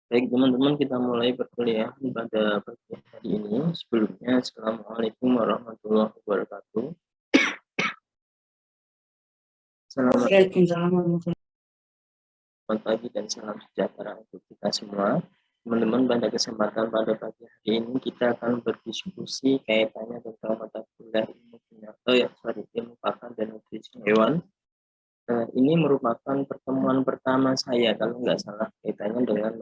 Baik teman-teman, kita mulai perkuliahan pada pagi hari ini. Sebelumnya, Assalamualaikum warahmatullahi wabarakatuh. Selamat pagi dan salam sejahtera untuk kita semua. Teman-teman, pada kesempatan pada pagi hari ini kita akan berdiskusi kaitannya tentang mata kuliah ilmu pakan dan nutrisi hewan. Ini merupakan pertemuan pertama saya, kalau nggak salah, kaitannya dengan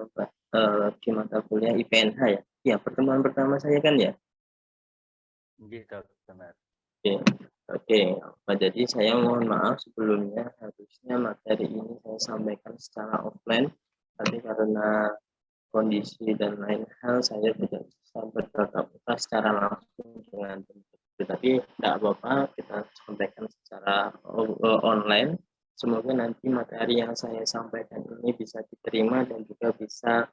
di mata kuliah IPNH ya. Ya, pertemuan pertama saya kan ya. Gitu, benar. Oke. Jadi saya mohon maaf sebelumnya, harusnya materi ini saya sampaikan secara offline, tapi karena kondisi dan lain hal saya tidak bisa bertatap muka secara langsung dengan teman-teman. Tapi tidak apa-apa, kita sampaikan secara online. Semoga nanti materi yang saya sampaikan ini bisa diterima dan juga bisa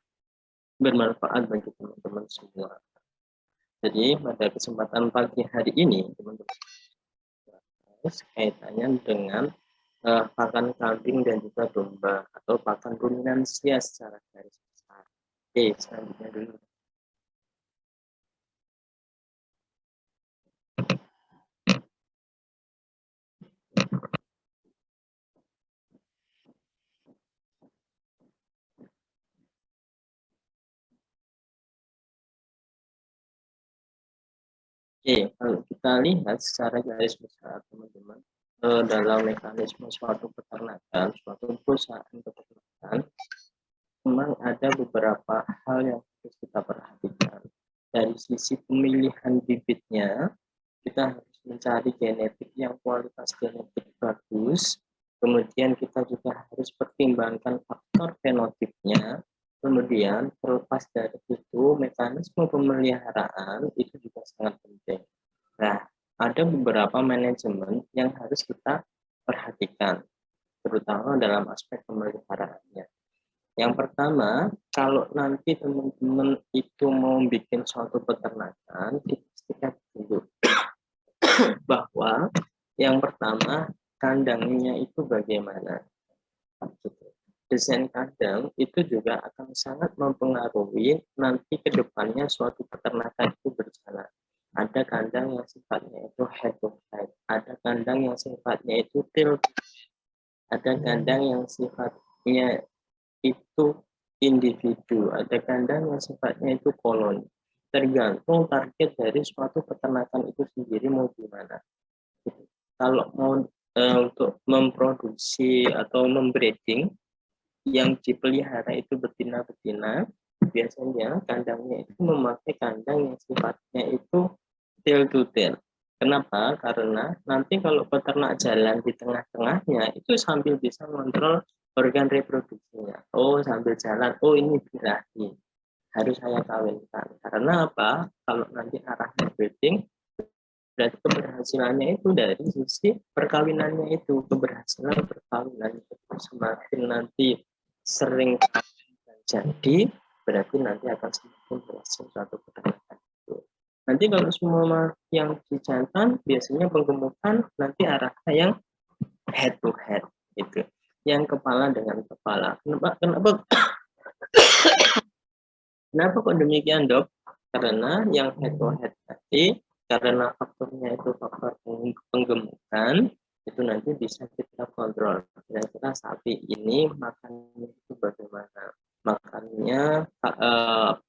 bermanfaat bagi teman-teman semua. Jadi pada kesempatan pagi hari ini, teman-teman, kaitannya dengan pakan kambing dan juga domba atau pakan ruminansia secara garis besar. Oke, selanjutnya dulu. Oke, kalau kita lihat secara garis besar, teman-teman, dalam mekanisme suatu peternakan, suatu perusahaan peternakan, memang ada beberapa hal yang harus kita perhatikan. Dari sisi pemilihan bibitnya, kita harus mencari genetik yang kualitas genetik bagus. Kemudian kita juga harus pertimbangkan faktor fenotipnya. Kemudian terlepas dari itu, mekanisme pemeliharaan itu juga sangat penting. Nah, ada beberapa manajemen yang harus kita perhatikan, terutama dalam aspek pemeliharaannya. Yang pertama, kalau nanti teman-teman itu mau bikin suatu peternakan, pastikan dulu bahwa yang pertama, kandangnya itu bagaimana. Desain kandang itu juga akan sangat mempengaruhi nanti ke depannya suatu peternakan itu berjalan. Ada kandang yang sifatnya itu head to head, ada kandang yang sifatnya itu tail, ada kandang yang sifatnya itu individu, ada kandang yang sifatnya itu koloni. Tergantung target dari suatu peternakan itu sendiri mau gimana. Kalau mau untuk memproduksi atau membreeding, yang dipelihara itu betina-betina, biasanya kandangnya itu memakai kandang yang sifatnya itu tail to tail. Kenapa? Karena nanti kalau peternak jalan di tengah-tengahnya itu sambil bisa mengontrol organ reproduksinya. Oh, sambil jalan, oh ini birahi, harus saya kawinkan. Karena apa? Kalau nanti arahnya breeding, berarti keberhasilannya itu dari sisi perkawinannya itu, keberhasilan perkawinan itu semakin nanti sering jadi, berarti nanti akan semakin berhasil suatu peternakan itu. Nanti kalau semua yang dijantan biasanya penggemukan nanti arahnya yang head to head gitu, yang kepala dengan kepala. Kenapa kok demikian, Dok? Karena yang head to head tadi, karena faktornya itu faktor penggemukan, itu nanti bisa kita kontrol. Kira-kira sapi ini makannya itu bagaimana? Makannya,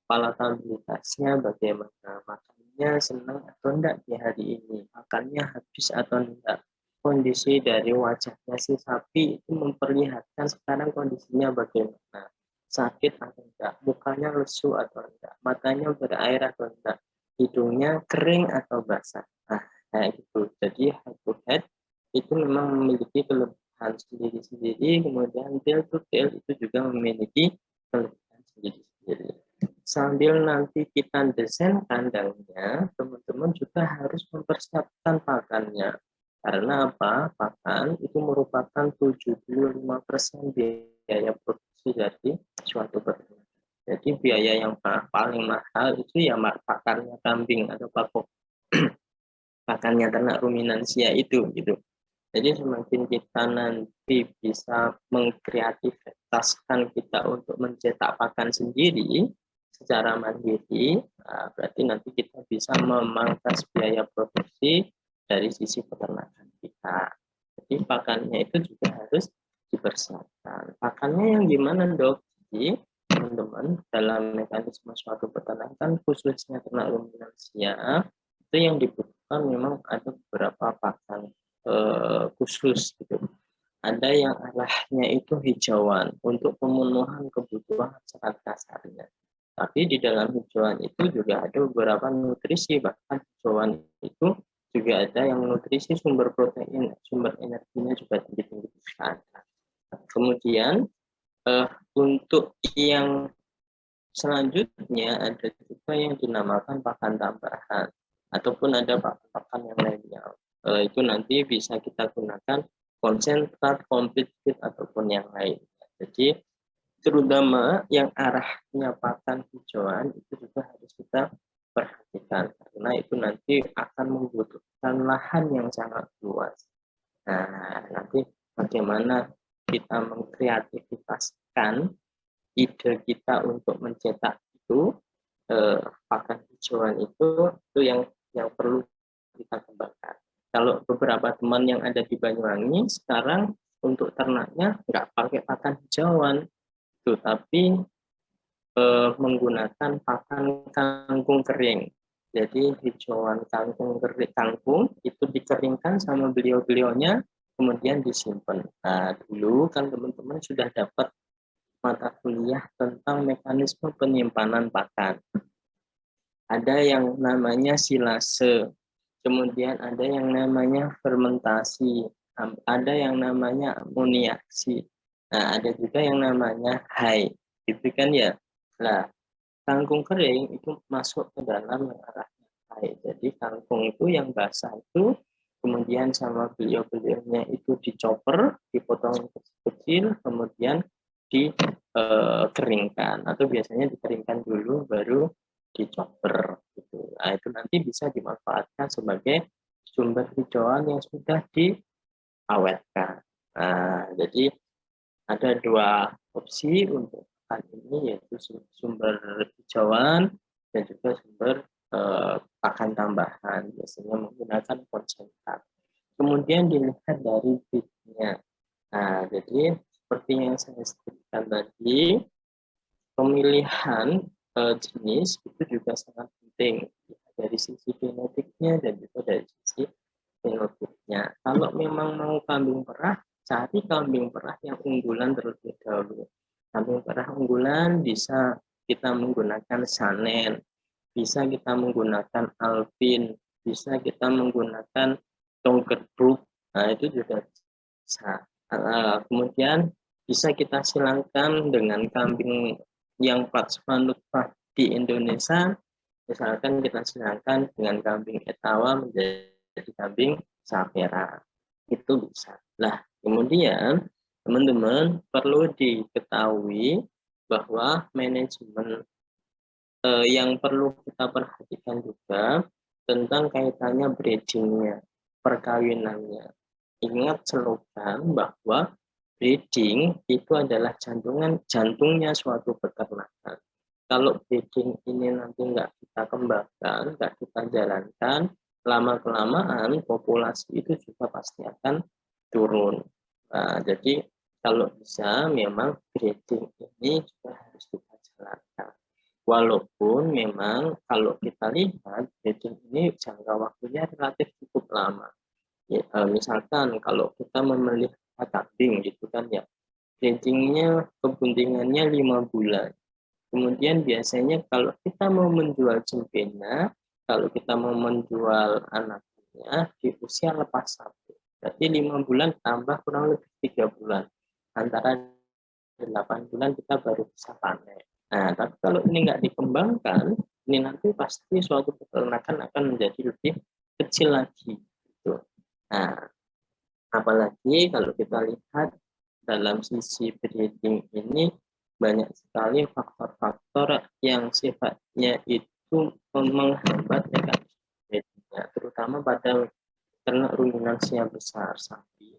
palatabilitasnya bagaimana? Makannya senang atau enggak di hari ini? Makannya habis atau enggak? Kondisi dari wajahnya si sapi itu memperlihatkan sekarang kondisinya bagaimana. Sakit atau enggak, mukanya lesu atau enggak, matanya berair atau enggak, hidungnya kering atau basah. Nah, kayak gitu. Jadi head to head itu memang memiliki kelebihan sendiri-sendiri, kemudian tail to tail itu juga memiliki kelebihan sendiri-sendiri. Sambil nanti kita desain kandangnya, teman-teman juga harus mempersiapkan pakannya. Karena apa? Pakan itu merupakan 75% biaya produksi dari suatu peternakan. Jadi biaya yang paling mahal itu ya pakannya kambing atau pakannya ternak ruminansia itu gitu. Jadi semakin kita nanti bisa mengkreativitaskan kita untuk mencetak pakan sendiri secara mandiri, berarti nanti kita bisa memangkas biaya produksi dari sisi peternakan kita. Jadi pakannya itu juga harus dipersiapkan. Pakannya yang gimana, Dok? Jadi teman-teman, dalam mekanisme suatu peternakan khususnya ternak ruminansia itu yang dibutuhkan memang ada beberapa pakan khusus gitu. Ada yang arahnya itu hijauan untuk pemenuhan kebutuhan serat kasarnya. Tapi di dalam hijauan itu juga ada beberapa nutrisi, bahkan hijauan itu juga ada yang nutrisi sumber protein, sumber energinya juga tinggi-tinggi. Kemudian untuk yang selanjutnya ada juga yang dinamakan pakan tambahan ataupun ada pakan yang lainnya. Itu nanti bisa kita gunakan konsentrat, complete feed ataupun yang lain. Jadi terutama yang arahnya pakan hijauan itu juga harus kita perhatikan karena itu nanti akan membutuhkan lahan yang sangat luas. Nah, nanti bagaimana kita mengkreativitaskan ide kita untuk mencetak itu pakan hijauan itu yang perlu kita kembangkan. Kalau beberapa teman yang ada di Banyuwangi sekarang untuk ternaknya nggak pakai pakan hijauan, tuh, tapi menggunakan pakan kangkung kering. Jadi hijauan kangkung itu dikeringkan sama beliau-beliaunya, kemudian disimpan. Nah, dulu kan teman-teman sudah dapat mata kuliah tentang mekanisme penyimpanan pakan. Ada yang namanya silase, kemudian ada yang namanya fermentasi, ada yang namanya amoniaksi. Nah, ada juga yang namanya hai, gitu kan ya. Nah, kangkung kering itu masuk ke dalam yang arahnya hai. Jadi kangkung itu yang basah itu kemudian sama beliau-beliaunya itu dicoper, dipotong kecil, kemudian dikeringkan atau biasanya dikeringkan dulu baru dicoper gitu. Nah, itu nanti bisa dimanfaatkan sebagai sumber hijauan yang sudah diawetkan. Nah, jadi ada dua opsi untuk pakan ini, yaitu sumber hijauan dan juga sumber pakan tambahan, biasanya menggunakan konsentrat. Kemudian dilihat dari feednya. Nah, jadi seperti yang saya sebutkan tadi, pemilihan jenis itu juga sangat penting dari sisi genetiknya dan juga dari sisi fenotipnya. Kalau memang mau kambing perah, cari kambing perah yang unggulan terlebih dahulu. Kambing perah unggulan bisa kita menggunakan Sanen, bisa kita menggunakan Alpin, bisa kita menggunakan Tongkerbrook. Nah, itu juga bisa. Kemudian bisa kita silangkan dengan kambing yang plasma nutfah di Indonesia, misalkan kita silangkan dengan kambing etawa menjadi kambing sapera, itu bisa. Nah, kemudian teman-teman perlu diketahui bahwa manajemen yang perlu kita perhatikan juga tentang kaitannya breedingnya, perkawinannya. Ingat slogan bahwa breeding itu adalah jantungnya suatu peternakan. Kalau breeding ini nanti nggak kita kembangkan, nggak kita jalankan, lama-kelamaan populasi itu juga pasti akan turun. Nah, jadi kalau bisa memang breeding ini juga harus kita jalankan. Walaupun memang kalau kita lihat breeding ini jangka waktunya relatif cukup lama. Ya, misalkan kalau kita memelihara kambing gitu kan ya, breedingnya kebuntingannya 5 bulan. Kemudian biasanya kalau kita mau menjual jempena, kalau kita mau menjual anaknya di usia lepas satu, berarti 5 bulan tambah kurang lebih 3 bulan. Antara 8 bulan kita baru bisa panen. Nah, tapi kalau ini nggak dikembangkan, ini nanti pasti suatu peternakan akan menjadi lebih kecil lagi. Gitu. Nah, apalagi kalau kita lihat dalam sisi breeding ini banyak sekali faktor-faktor yang sifatnya itu menghambat mekanisme breedingnya, terutama pada ternak ruminansia besar sapi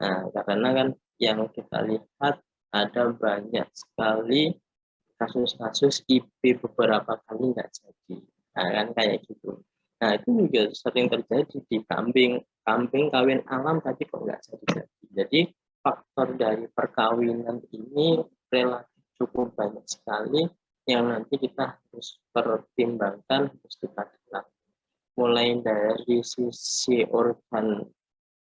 Nah, karena kan yang kita lihat ada banyak sekali kasus-kasus IP beberapa kali nggak jadi. Nah, kan kayak gitu. Nah, itu juga sering terjadi di kambing. Kambing kawin alam tapi kok nggak jadi-jadi. Jadi, faktor dari perkawinan ini relatif cukup banyak sekali yang nanti kita harus pertimbangkan, harus kita lihat. Mulai dari sisi organ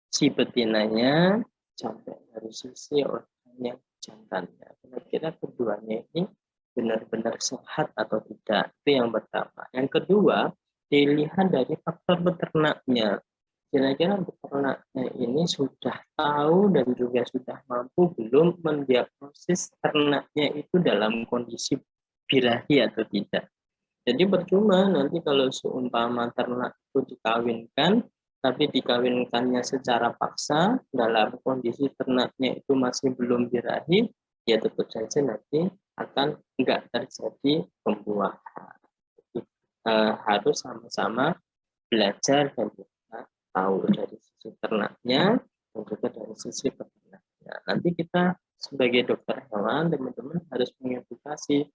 si betinanya sampai dari sisi organnya jantannya. Kira-kira keduanya ini benar-benar sehat atau tidak, itu yang pertama. Yang kedua, dilihat dari faktor peternaknya. Kira-kira peternaknya ini sudah tahu dan juga sudah mampu belum mendiagnosis ternaknya itu dalam kondisi birahi atau tidak. Jadi percuma nanti kalau seumpama ternak itu dikawinkan, tapi dikawinkannya secara paksa dalam kondisi ternaknya itu masih belum birahi, ya tentu saja nanti akan enggak terjadi pembuahan. Harus sama-sama belajar dan juga tahu dari sisi ternaknya dan juga dari sisi peternaknya. Nanti kita sebagai dokter hewan, teman-teman harus mengedukasi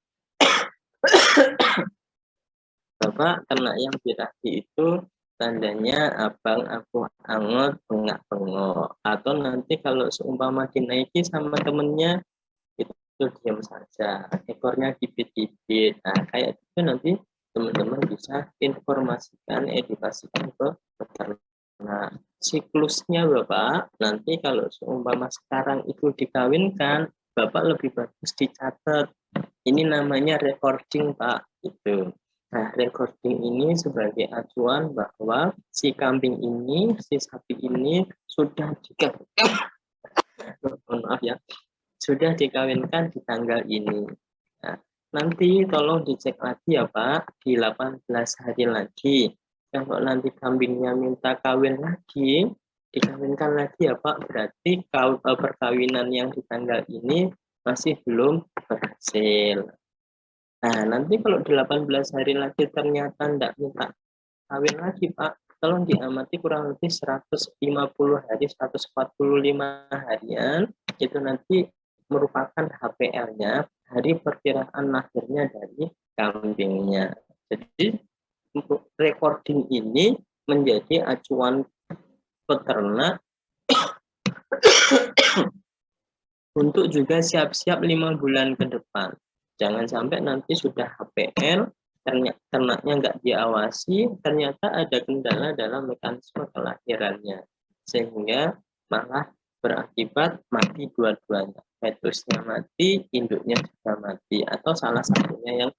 Bapak ternak yang birahi itu tandanya abang, aku, angot, bengak, bengok. Atau nanti kalau seumpama dinaiki sama temennya, itu diam saja. Ekornya kipit-kipit. Nah, kayak itu nanti teman-teman bisa informasikan, edukasikan ke peternak. Siklusnya Bapak, nanti kalau seumpama sekarang itu dikawinkan, Bapak lebih bagus dicatat. Ini namanya recording, Pak. Itu. Nah, recording ini sebagai acuan bahwa si kambing ini, si sapi ini sudah dikawinkan, maaf ya, sudah dikawinkan di tanggal ini. Nah, nanti tolong dicek lagi ya Pak, di 18 hari lagi. Kalau nanti kambingnya minta kawin lagi, dikawinkan lagi ya Pak, berarti perkawinan yang di tanggal ini masih belum berhasil. Nah, nanti kalau 18 hari lagi ternyata tidak minta kawin lagi, Pak, tolong diamati kurang lebih 150 hari, 145 harian, itu nanti merupakan HPL-nya, hari perkiraan lahirnya dari kambingnya. Jadi, untuk recording ini menjadi acuan peternak untuk juga siap-siap 5 bulan ke depan. Jangan sampai nanti sudah HPL, ternaknya nggak diawasi, ternyata ada kendala dalam mekanisme kelahirannya. Sehingga malah berakibat mati dua-duanya. Fetusnya mati, induknya juga mati. Atau salah satunya yang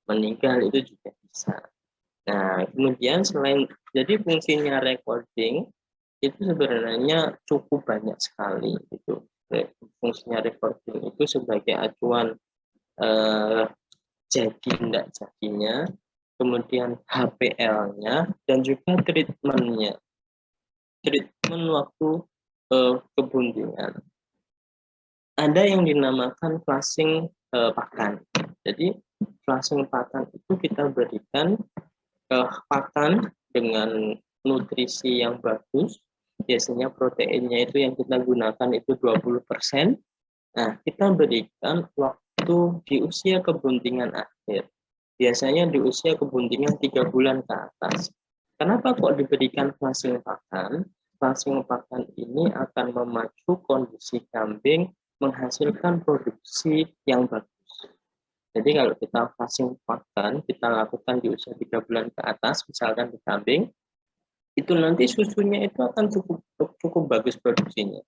meninggal itu juga bisa. Nah, kemudian selain, jadi fungsinya recording, itu sebenarnya cukup banyak sekali. Gitu. Fungsinya recording itu sebagai acuan jadi tidak jadinya, kemudian HPL-nya, dan juga treatment-nya. Treatment waktu kebuntingan. Ada yang dinamakan flushing pakan. Jadi flushing pakan itu kita berikan pakan dengan nutrisi yang bagus. Biasanya proteinnya itu yang kita gunakan itu 20%. Nah, kita berikan waktu di usia kebuntingan akhir. Biasanya di usia kebuntingan 3 bulan ke atas. Kenapa kok diberikan flushing pakan? Flushing pakan ini akan memacu kondisi kambing menghasilkan produksi yang bagus. Jadi kalau kita flushing pakan, kita lakukan di usia 3 bulan ke atas, misalkan di kambing, itu nanti susunya itu akan cukup bagus produksinya.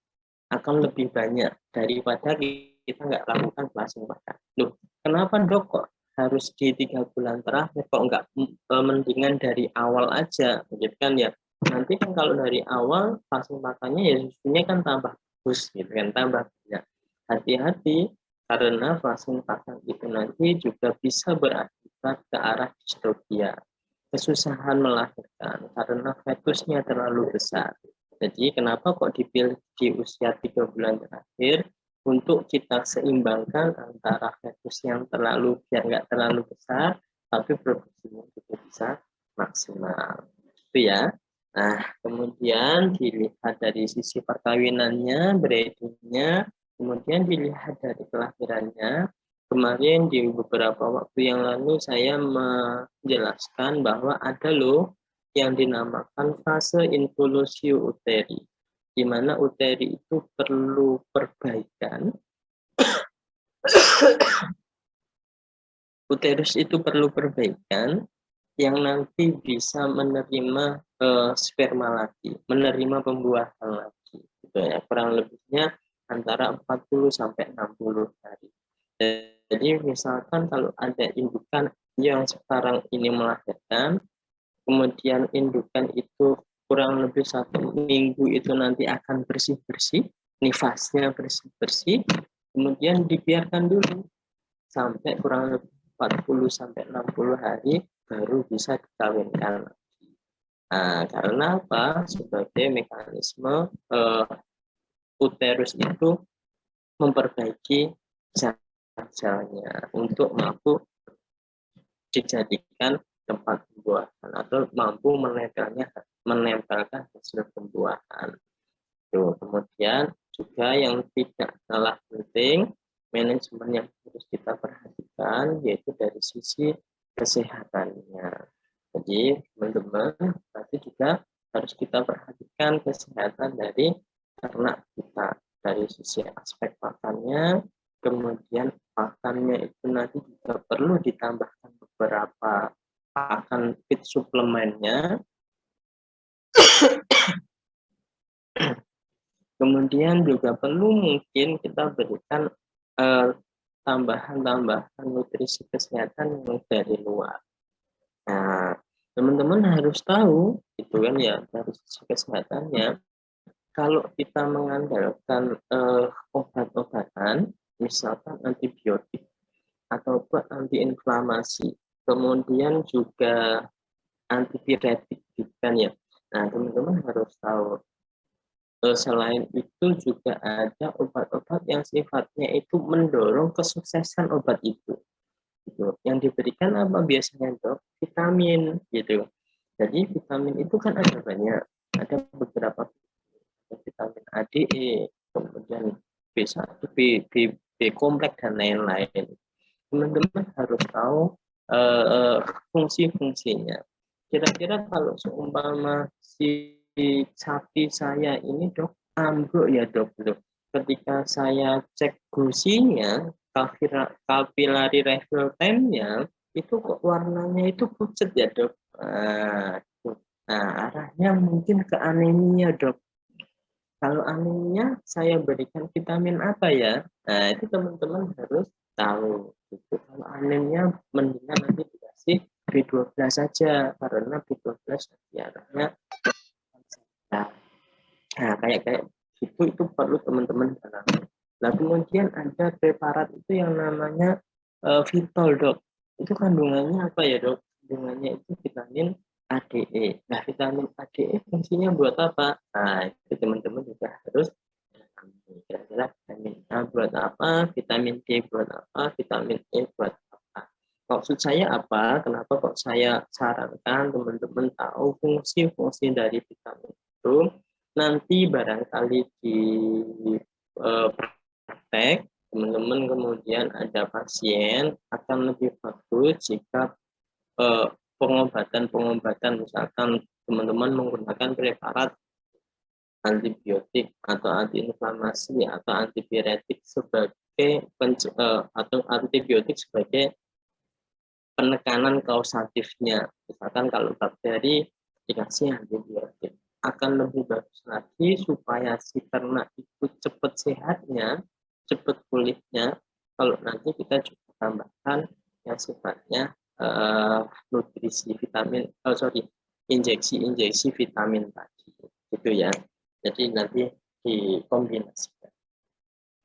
Akan lebih banyak daripada kita nggak lakukan flushing pakan. Loh, kenapa dok kok harus di 3 bulan terakhir, kok nggak mendingan dari awal aja, gitu kan ya. Nanti kan kalau dari awal flushing pakannya ya susunya kan tambah bagus, gitu kan, tambah banyak. Hati-hati, karena flushing pakan itu nanti juga bisa berakibat ke arah distrofia, kesusahan melahirkan karena fetusnya terlalu besar. Jadi kenapa kok dipilih di usia 3 bulan terakhir, untuk kita seimbangkan antara fetus yang biar nggak terlalu besar, tapi produksinya juga bisa maksimal. Itu ya. Nah, kemudian dilihat dari sisi perkawinannya, breedingnya, kemudian dilihat dari kelahirannya. Kemarin di beberapa waktu yang lalu saya menjelaskan bahwa ada loh yang dinamakan fase involusio uteri, di mana uteri itu perlu perbaikan. Uterus itu perlu perbaikan yang nanti bisa menerima sperma lagi, menerima pembuahan lagi. Gitu ya. Kurang lebihnya antara 40 sampai 60 hari. Jadi misalkan kalau ada indukan yang sekarang ini melahirkan, kemudian indukan itu kurang lebih 1 minggu itu nanti akan bersih-bersih, nifasnya bersih-bersih, kemudian dibiarkan dulu sampai kurang lebih 40 sampai 60 hari baru bisa dikawinkan. Nah, karena apa? Sebagai mekanisme uterus itu memperbaiki sel-selnya untuk mampu dijadikan tempat pembuahan atau mampu menempelkan hasil pembuahan. Tuh, kemudian juga yang tidak kalah penting, manajemen yang harus kita perhatikan yaitu dari sisi kesehatannya. Jadi teman-teman berarti juga harus kita perhatikan kesehatan dari ternak kita dari sisi aspek pakannya, kemudian pakannya itu nanti juga perlu ditambahkan beberapa pakan feed suplemennya. Kemudian juga perlu mungkin kita berikan tambahan-tambahan nutrisi kesehatan yang dari luar. Nah, teman-teman harus tahu, itu kan ya dari sisi kesehatannya, kalau kita mengandalkan obat-obatan, misalkan antibiotik atau antiinflamasi, kemudian juga antipiretik, kan ya. Nah, teman-teman harus tahu selain itu juga ada obat-obat yang sifatnya itu mendorong kesuksesan obat itu. Gitu. Yang diberikan apa biasanya dok? Vitamin gitu. Jadi vitamin itu kan ada banyak, ada beberapa vitamin A, D, E, kemudian B1, B kompleks dan lain-lain. Teman-teman harus tahu fungsi-fungsinya. Kira-kira kalau seumpama si sapi saya ini dok ambruk ya dok, ketika saya cek gusinya, capillary refill time-nya itu kok warnanya itu pucat ya dok. Nah, arahnya mungkin ke anemia dok. Kalau anemia saya berikan vitamin apa ya? Nah, itu teman-teman harus tahu. Gitu. Kalau anemia mendingan nanti dikasih B12 saja karena B12 nanti arahnya. Nah, kayak gitu itu perlu teman-teman dalami. Nah, kemudian ada preparat itu yang namanya Vitol dok. Itu kandungannya apa ya dok? Kandungannya itu vitamin ADE. Nah, vitamin ADE fungsinya buat apa? Nah, itu teman-teman juga harus kira-kira vitamin A buat apa, vitamin D buat apa, vitamin E buat apa. Maksud saya apa? Kenapa kok saya sarankan teman-teman tahu fungsi-fungsi dari vitamin itu? Nanti barangkali di praktek, teman-teman kemudian ada pasien akan lebih bagus jika pengobatan-pengobatan misalkan teman-teman menggunakan preparat antibiotik atau antiinflamasi atau antipiretik sebagai atau antibiotik sebagai penekanan kausatifnya. Misalkan kalau bakteri dikasih antibiotik akan lebih bagus lagi supaya si ternak itu cepat sehatnya, cepat pulihnya. Kalau nanti kita juga tambahkan yang sifatnya nutrisi vitamin, injeksi-injeksi vitamin tadi, gitu ya. Jadi nanti dikombinasikan.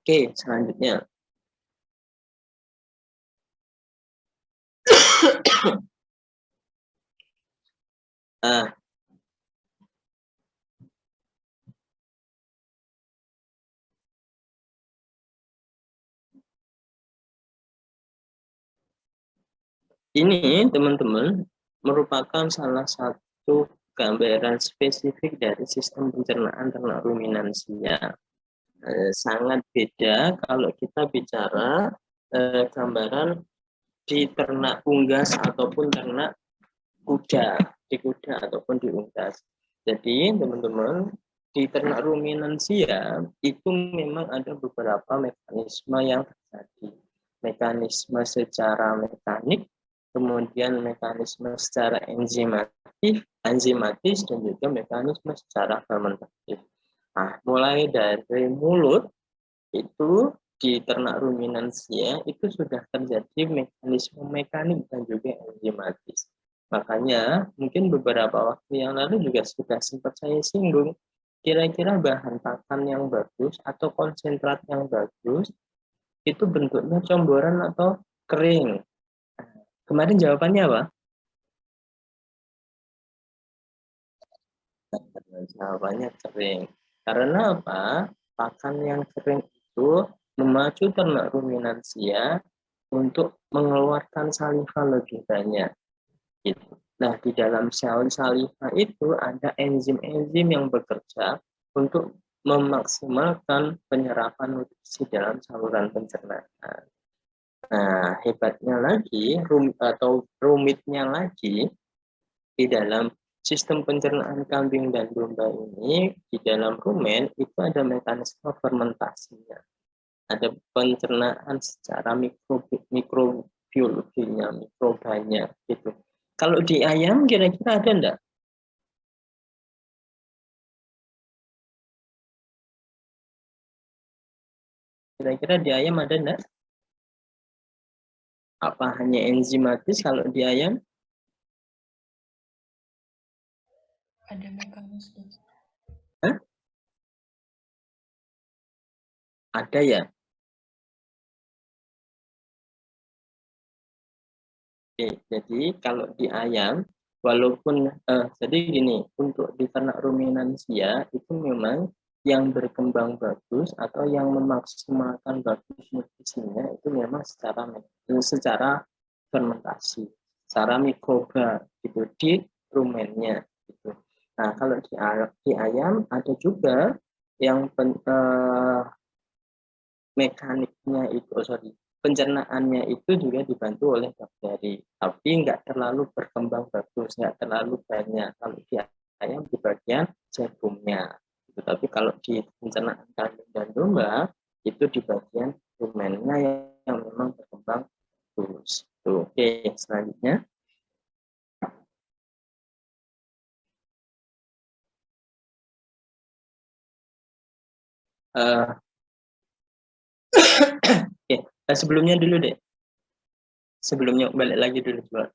Oke, selanjutnya. Nah, ini teman-teman merupakan salah satu gambaran spesifik dari sistem pencernaan ternak ruminansia. Sangat beda kalau kita bicara gambaran di ternak unggas ataupun ternak kuda, di kuda ataupun di unggas. Jadi teman-teman, di ternak ruminansia itu memang ada beberapa mekanisme yang terjadi. Mekanisme secara mekanik, kemudian mekanisme secara enzimatis dan juga mekanisme secara fermentatif. Nah, mulai dari mulut itu di ternak ruminansia itu sudah terjadi mekanisme mekanik dan juga enzimatis. Makanya mungkin beberapa waktu yang lalu juga sudah sempat saya singgung, kira-kira bahan pakan yang bagus atau konsentrat yang bagus itu bentuknya comboran atau kering. Kemarin jawabannya apa? Jawabannya kering. Karena apa? Pakan yang kering itu memacu ternak ruminansia untuk mengeluarkan saliva lebih banyak. Gitu. Nah, di dalam sel saliva itu ada enzim-enzim yang bekerja untuk memaksimalkan penyerapan nutrisi dalam saluran pencernaan. Nah, hebatnya lagi, rumitnya lagi, di dalam sistem pencernaan kambing dan domba ini, di dalam rumen itu ada mekanisme fermentasinya. Ada pencernaan secara mikrobiologinya, mikrobanya gitu. Kalau di ayam kira-kira ada enggak? Kira-kira di ayam ada enggak? Apa hanya enzimatis kalau di ayam? Ada mekanisme. Hah? Ada ya? Oke, jadi kalau di ayam, walaupun jadi gini, untuk di ternak ruminansia itu memang yang berkembang bagus atau yang memaksimalkan bagus nutrisinya itu memang secara fermentasi, secara mikroba gitu di rumennya gitu. Nah, kalau di ayam ada juga yang mekaniknya itu, pencernaannya itu juga dibantu oleh bakteri, tapi nggak terlalu berkembang bagus, nggak terlalu banyak kalau di ayam di bagian jagungnya. Gitu. Tapi kalau di pencernaan kambing dan domba itu di bagian rumennya yang memang berkembang bagus. Tuh, oke, selanjutnya. Uh, Oke, sebelumnya dulu deh. Sebelumnya balik lagi dulu coba.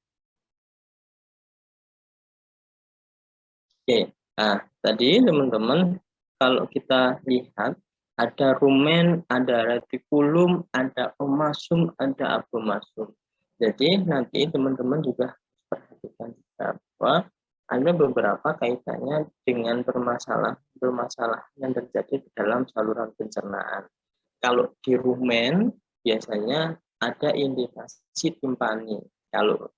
Oke, nah tadi teman-teman kalau kita lihat ada rumen, ada retikulum, ada omasum, ada abomasum. Jadi nanti teman-teman juga perhatikan bahwa ada beberapa kaitannya dengan permasalahan yang terjadi di dalam saluran pencernaan. Kalau di rumen biasanya ada indikasi timpani. Kalau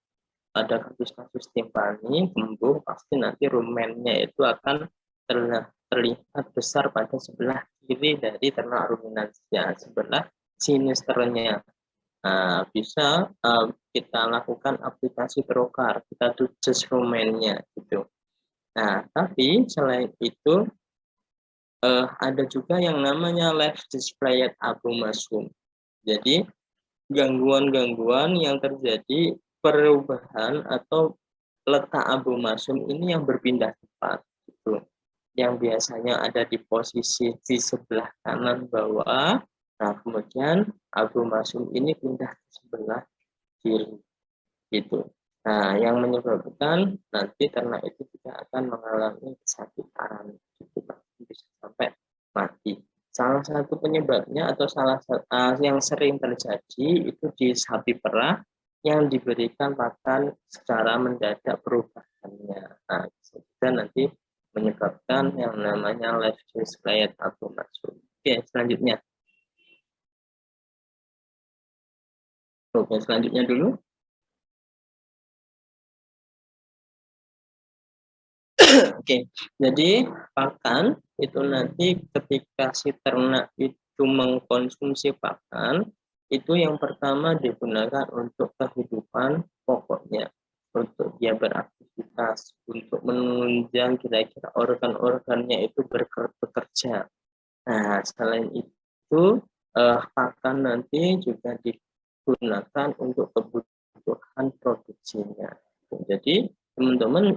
ada kasus-kasus timpani, kembung, pasti nanti rumennya itu akan terlihat besar pada sebelah kiri dari ternak ruminansia, sebelah sinisternya. Nah, bisa kita lakukan aplikasi trokar, kita tujuh rumennya gitu. Nah, tapi selain itu ada juga yang namanya left displayed abomasum. Jadi gangguan-gangguan yang terjadi perubahan atau letak abomasum ini yang berpindah tempat gitu. Yang biasanya ada di posisi di sebelah kanan bawah, nah kemudian abomasum ini pindah ke sebelah kiri gitu. Nah, yang menyebabkan nanti ternak itu juga akan mengalami kesakitan gitu, bisa sampai mati. Salah satu penyebabnya atau yang sering terjadi itu di sapi perah yang diberikan pakan secara mendadak perubahannya. Nah, bisa nanti menyebabkan yang namanya left displayed abomasum. Oke, selanjutnya. Oke, selanjutnya dulu. Oke, jadi pakan itu nanti ketika si ternak itu mengkonsumsi pakan, itu yang pertama digunakan untuk kehidupan pokoknya, untuk dia beraktivitas, untuk menunjang kira-kira organ-organnya itu bekerja. Nah, selain itu, pakan nanti juga digunakan untuk kebutuhan produksinya. Jadi, teman-teman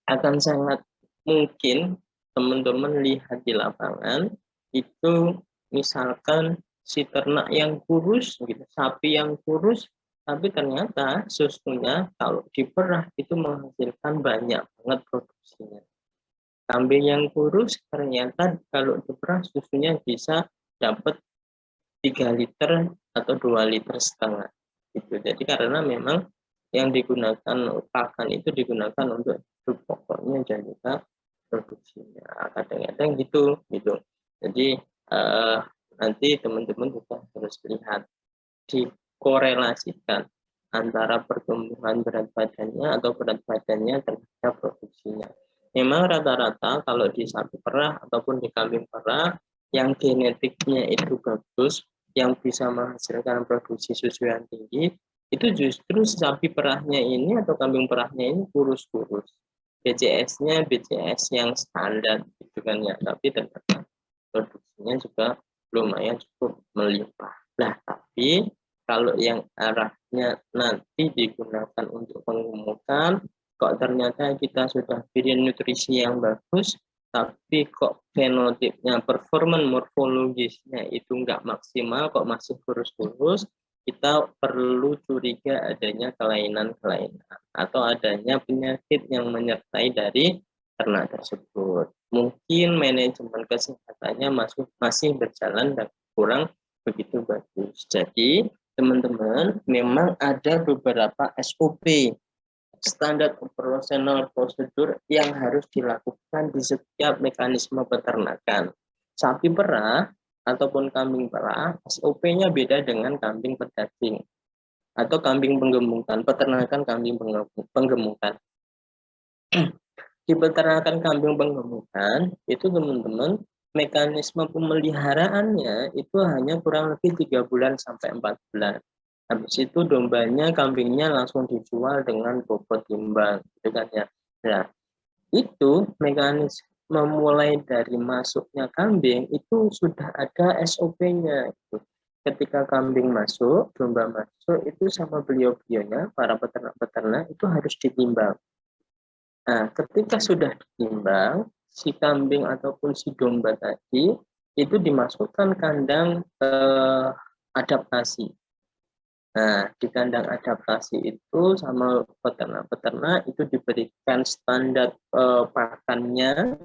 akan sangat mungkin teman-teman lihat di lapangan itu misalkan si ternak yang kurus gitu, sapi yang kurus, tapi ternyata susunya kalau diperah itu menghasilkan banyak banget produksinya. Kambing yang kurus ternyata kalau diperah susunya bisa dapat 3 liter atau 2,5 liter gitu. Jadi karena memang yang digunakan pakan itu digunakan untuk hidup pokoknya dan juga produksinya. Kadang-kadang gitu. Jadi nanti teman-teman juga harus lihat, dikorelasikan antara pertumbuhan berat badannya atau berat badannya terhadap produksinya. Memang rata-rata kalau di sapi perah ataupun di kambing perah yang genetiknya itu bagus, yang bisa menghasilkan produksi susu yang tinggi, itu justru sapi perahnya ini atau kambing perahnya ini kurus-kurus. BCS-nya BCS yang standar gitu kan ya, tapi ternyata produksinya juga lumayan cukup melimpah. Nah, tapi kalau yang arahnya nanti digunakan untuk penggemukan, kok ternyata kita sudah beri nutrisi yang bagus, tapi kok fenotipnya, performan morfologisnya itu nggak maksimal, kok masih kurus-kurus, kita perlu curiga adanya kelainan-kelainan atau adanya penyakit yang menyertai dari ternak tersebut. Mungkin manajemen kesehatannya masih berjalan dan kurang begitu bagus. Jadi teman-teman, memang ada beberapa SOP, standar operasional prosedur yang harus dilakukan di setiap mekanisme peternakan. Sapi perah ataupun kambing perah, SOP-nya beda dengan kambing pedaging atau kambing penggemukan, peternakan kambing penggemukan. Di peternakan kambing penggemukan, itu teman-teman, mekanisme pemeliharaannya itu hanya kurang lebih 3 bulan sampai 4 bulan. Habis itu dombanya, kambingnya langsung dijual dengan bobot timbang, gitu kan ya. Nah, itu mekanisme mulai dari masuknya kambing itu sudah ada SOP-nya. Ketika kambing masuk, domba masuk, itu sama beliau-beliaunya, para peternak-peternak itu harus ditimbang. Nah, ketika sudah ditimbang, si kambing ataupun si domba tadi itu dimasukkan kandang adaptasi. Nah, di kandang adaptasi itu sama peternak-peternak itu diberikan standar pakannya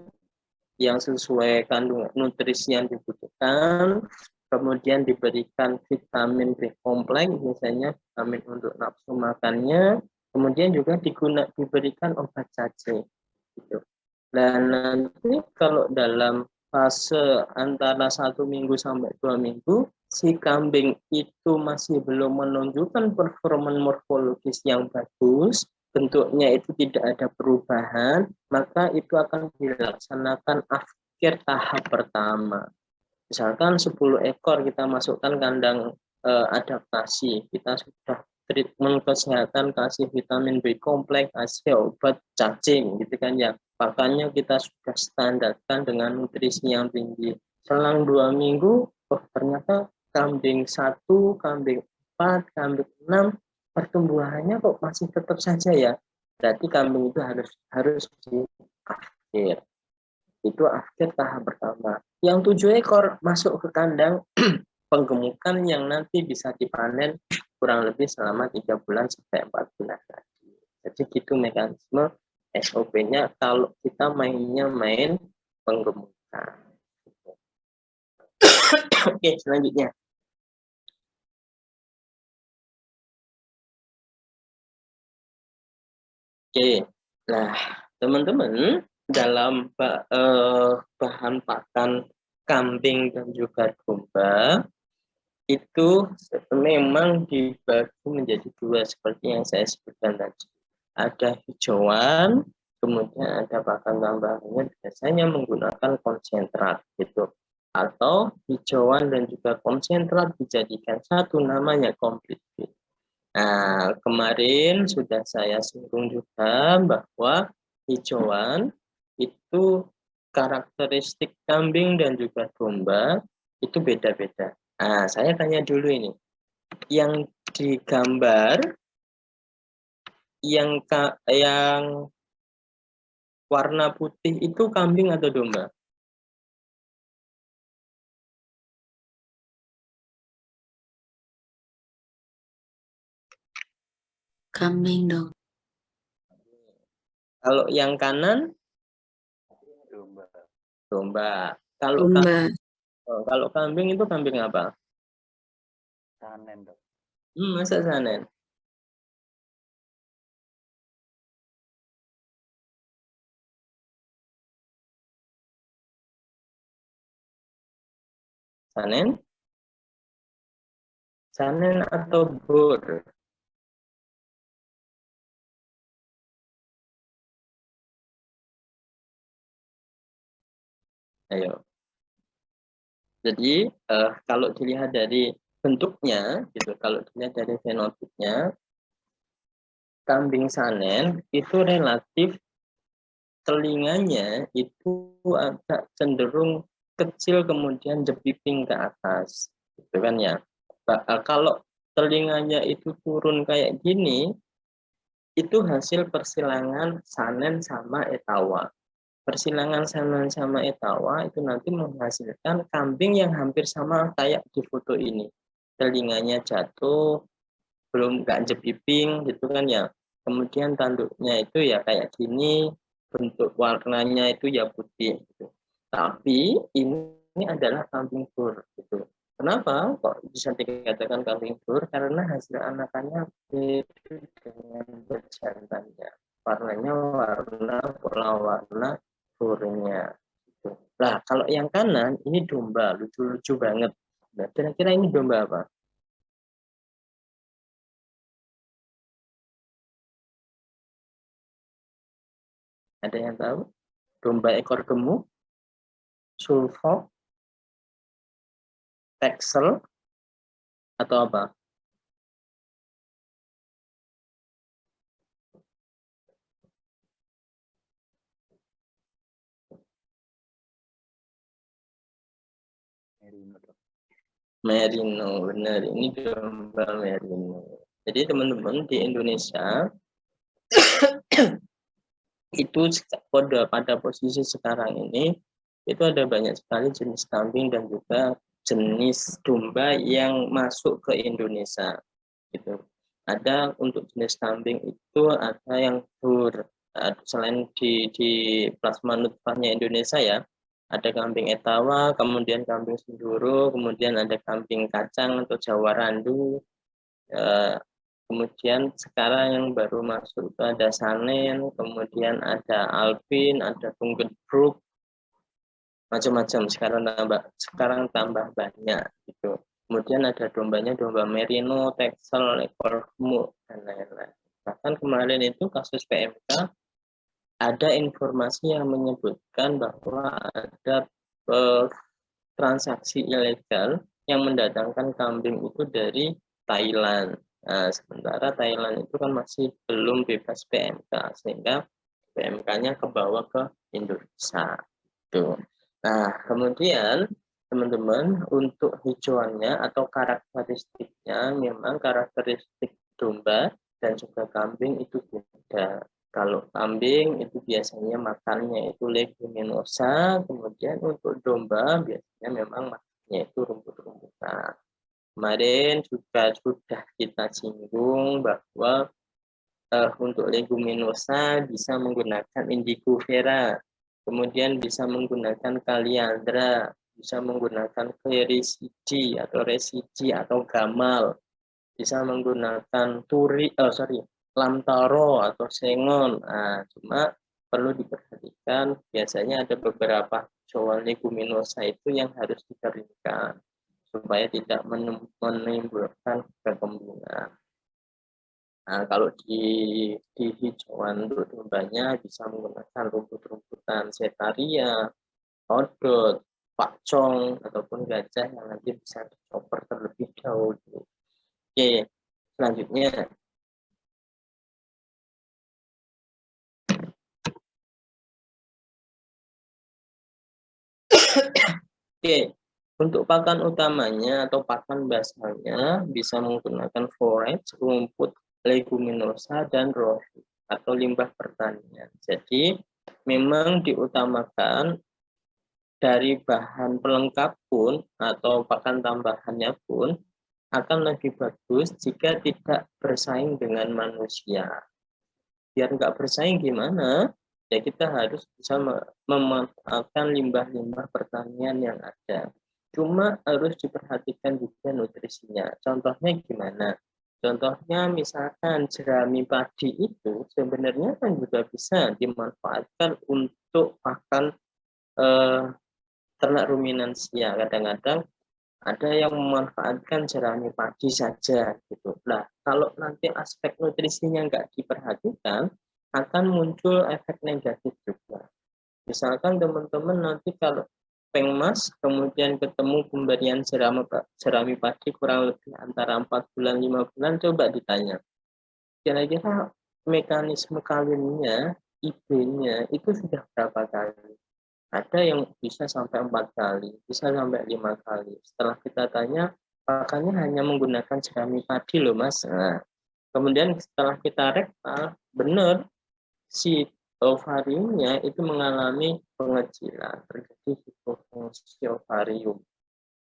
yang sesuai kandungan nutrisi yang dibutuhkan, kemudian diberikan vitamin B kompleks, misalnya vitamin untuk nafsu makannya, kemudian juga diberikan obat cacing. Gitu. Dan nanti kalau dalam fase antara 1 minggu sampai 2 minggu, si kambing itu masih belum menunjukkan performa morfologis yang bagus, bentuknya itu tidak ada perubahan, maka itu akan dilaksanakan akhir tahap pertama. Misalkan 10 ekor kita masukkan kandang adaptasi, kita sudah treatment kesehatan, kasih vitamin B kompleks, kasih obat cacing, gitu kan ya. Pakannya kita sudah standarkan dengan nutrisi yang tinggi. Selang 2 minggu, ternyata kambing 1, kambing 4, kambing 6, pertumbuhannya kok masih tetap saja ya. Berarti kambing itu harus diakhir. Itu akhir tahap pertama. Yang 7 ekor masuk ke kandang penggemukan yang nanti bisa dipanen kurang lebih selama 3 bulan sampai 4 bulan lagi. Jadi gitu mekanisme SOP-nya kalau kita mainnya main penggemukan. Oke, selanjutnya. Oke, nah teman-teman, dalam bahan pakan kambing dan juga domba itu memang dibagi menjadi 2 seperti yang saya sebutkan tadi. Ada hijauan, kemudian ada pakan tambahannya biasanya menggunakan konsentrat gitu. Atau hijauan dan juga konsentrat dijadikan satu namanya complete feed. Nah, kemarin sudah saya singgung juga bahwa hijauan itu karakteristik kambing dan juga domba itu beda-beda. Nah, saya tanya dulu ini, yang digambar, yang warna putih itu kambing atau domba? Kambing dong. Kalau yang kanan Domba. domba. Domba. Kalau kambing itu kambing apa? Sanen dok. Masa sanen? Sanen? Sanen atau bur? Ayo. Jadi kalau dilihat dari bentuknya, gitu, kalau dilihat dari fenotipnya, kambing sanen itu relatif telinganya itu agak cenderung kecil kemudian jepiping ke atas, gitu kan ya. Kalau telinganya itu turun kayak gini, itu hasil persilangan sanen sama etawa. Persilangan sanen sama etawa itu nanti menghasilkan kambing yang hampir sama kayak di foto ini. Telinganya jatuh, belum nggak jepiping gitu kan ya. Kemudian tanduknya itu ya kayak gini, bentuk warnanya itu ya putih gitu. Tapi ini adalah kambing fur gitu. Kenapa kok bisa dikatakan kambing fur? Karena hasil anakannya itu dengan berjantannya. Warnanya pola warna furnya. Gitu. Nah, kalau yang kanan ini domba, lucu-lucu banget. Nah, kira-kira ini domba apa? Ada yang tahu? Domba ekor gemuk, sulfok, texel, atau apa? Merino dok. Merino, benar. Ini domba merino. Jadi teman-teman di Indonesia itu pada posisi sekarang ini itu ada banyak sekali jenis kambing dan juga jenis domba yang masuk ke Indonesia. Gitu. Ada untuk jenis kambing itu ada yang fur. Selain di plasma nutfahnya Indonesia ya, ada kambing etawa, kemudian kambing senduro, kemudian ada kambing kacang atau Jawa randu. Kemudian sekarang yang baru masuk itu ada sanen, kemudian ada alpin, ada tunggebruk, macam-macam. Sekarang tambah banyak gitu. Kemudian ada dombanya domba merino, texel, ekor gemuk dan lain-lain. Bahkan kemarin itu kasus PMK ada informasi yang menyebutkan bahwa ada transaksi ilegal yang mendatangkan kambing itu dari Thailand. Nah, sementara Thailand itu kan masih belum bebas PMK, sehingga PMK-nya kebawa ke Indonesia. Tuh. Nah, kemudian teman-teman untuk hijauannya atau karakteristiknya memang karakteristik domba dan juga kambing itu beda. Kalau kambing itu biasanya makannya itu leguminosa, kemudian untuk domba biasanya memang makannya itu rumput-rumputan. Kemarin juga sudah kita singgung bahwa untuk leguminosa bisa menggunakan indigo vera, kemudian bisa menggunakan kaliandra, bisa menggunakan clerisidi atau residi atau gamal, bisa menggunakan lamtaro atau sengon. Nah, cuma perlu diperhatikan biasanya ada beberapa hijauan leguminosa itu yang harus dikeringkan supaya tidak menimbulkan kekembungan. Nah, kalau di hijauan untuk dombanya bisa menggunakan rumput-rumputan setaria, odot, pakcong, ataupun gajah yang nanti bisa dicoper terlebih dahulu. Oke, selanjutnya. Oke, untuk pakan utamanya atau pakan basalnya bisa menggunakan forage, rumput leguminosa, dan rohi atau limbah pertanian. Jadi memang diutamakan dari bahan pelengkap pun atau pakan tambahannya pun akan lebih bagus jika tidak bersaing dengan manusia. Biar nggak bersaing gimana? Ya kita harus bisa memanfaatkan limbah-limbah pertanian yang ada. Cuma harus diperhatikan juga nutrisinya. Contohnya gimana? Contohnya misalkan jerami padi itu sebenarnya kan juga bisa dimanfaatkan untuk pakan ternak ruminansia. Kadang-kadang ada yang memanfaatkan jerami padi saja gitu. Nah, kalau nanti aspek nutrisinya nggak diperhatikan, akan muncul efek negatif juga. Misalkan teman-teman nanti kalau pengmas, kemudian ketemu pemberian jerami padi kurang lebih antara 4 bulan, 5 bulan, coba ditanya. Kira-kira mekanisme kawinnya, IB-nya itu sudah berapa kali? Ada yang bisa sampai 4 kali, bisa sampai 5 kali. Setelah kita tanya, pakannya hanya menggunakan jerami padi loh mas. Nah, kemudian setelah kita rektal, benar si ovariumnya itu mengalami pengecilan, terjadi hipofungsi ovarium.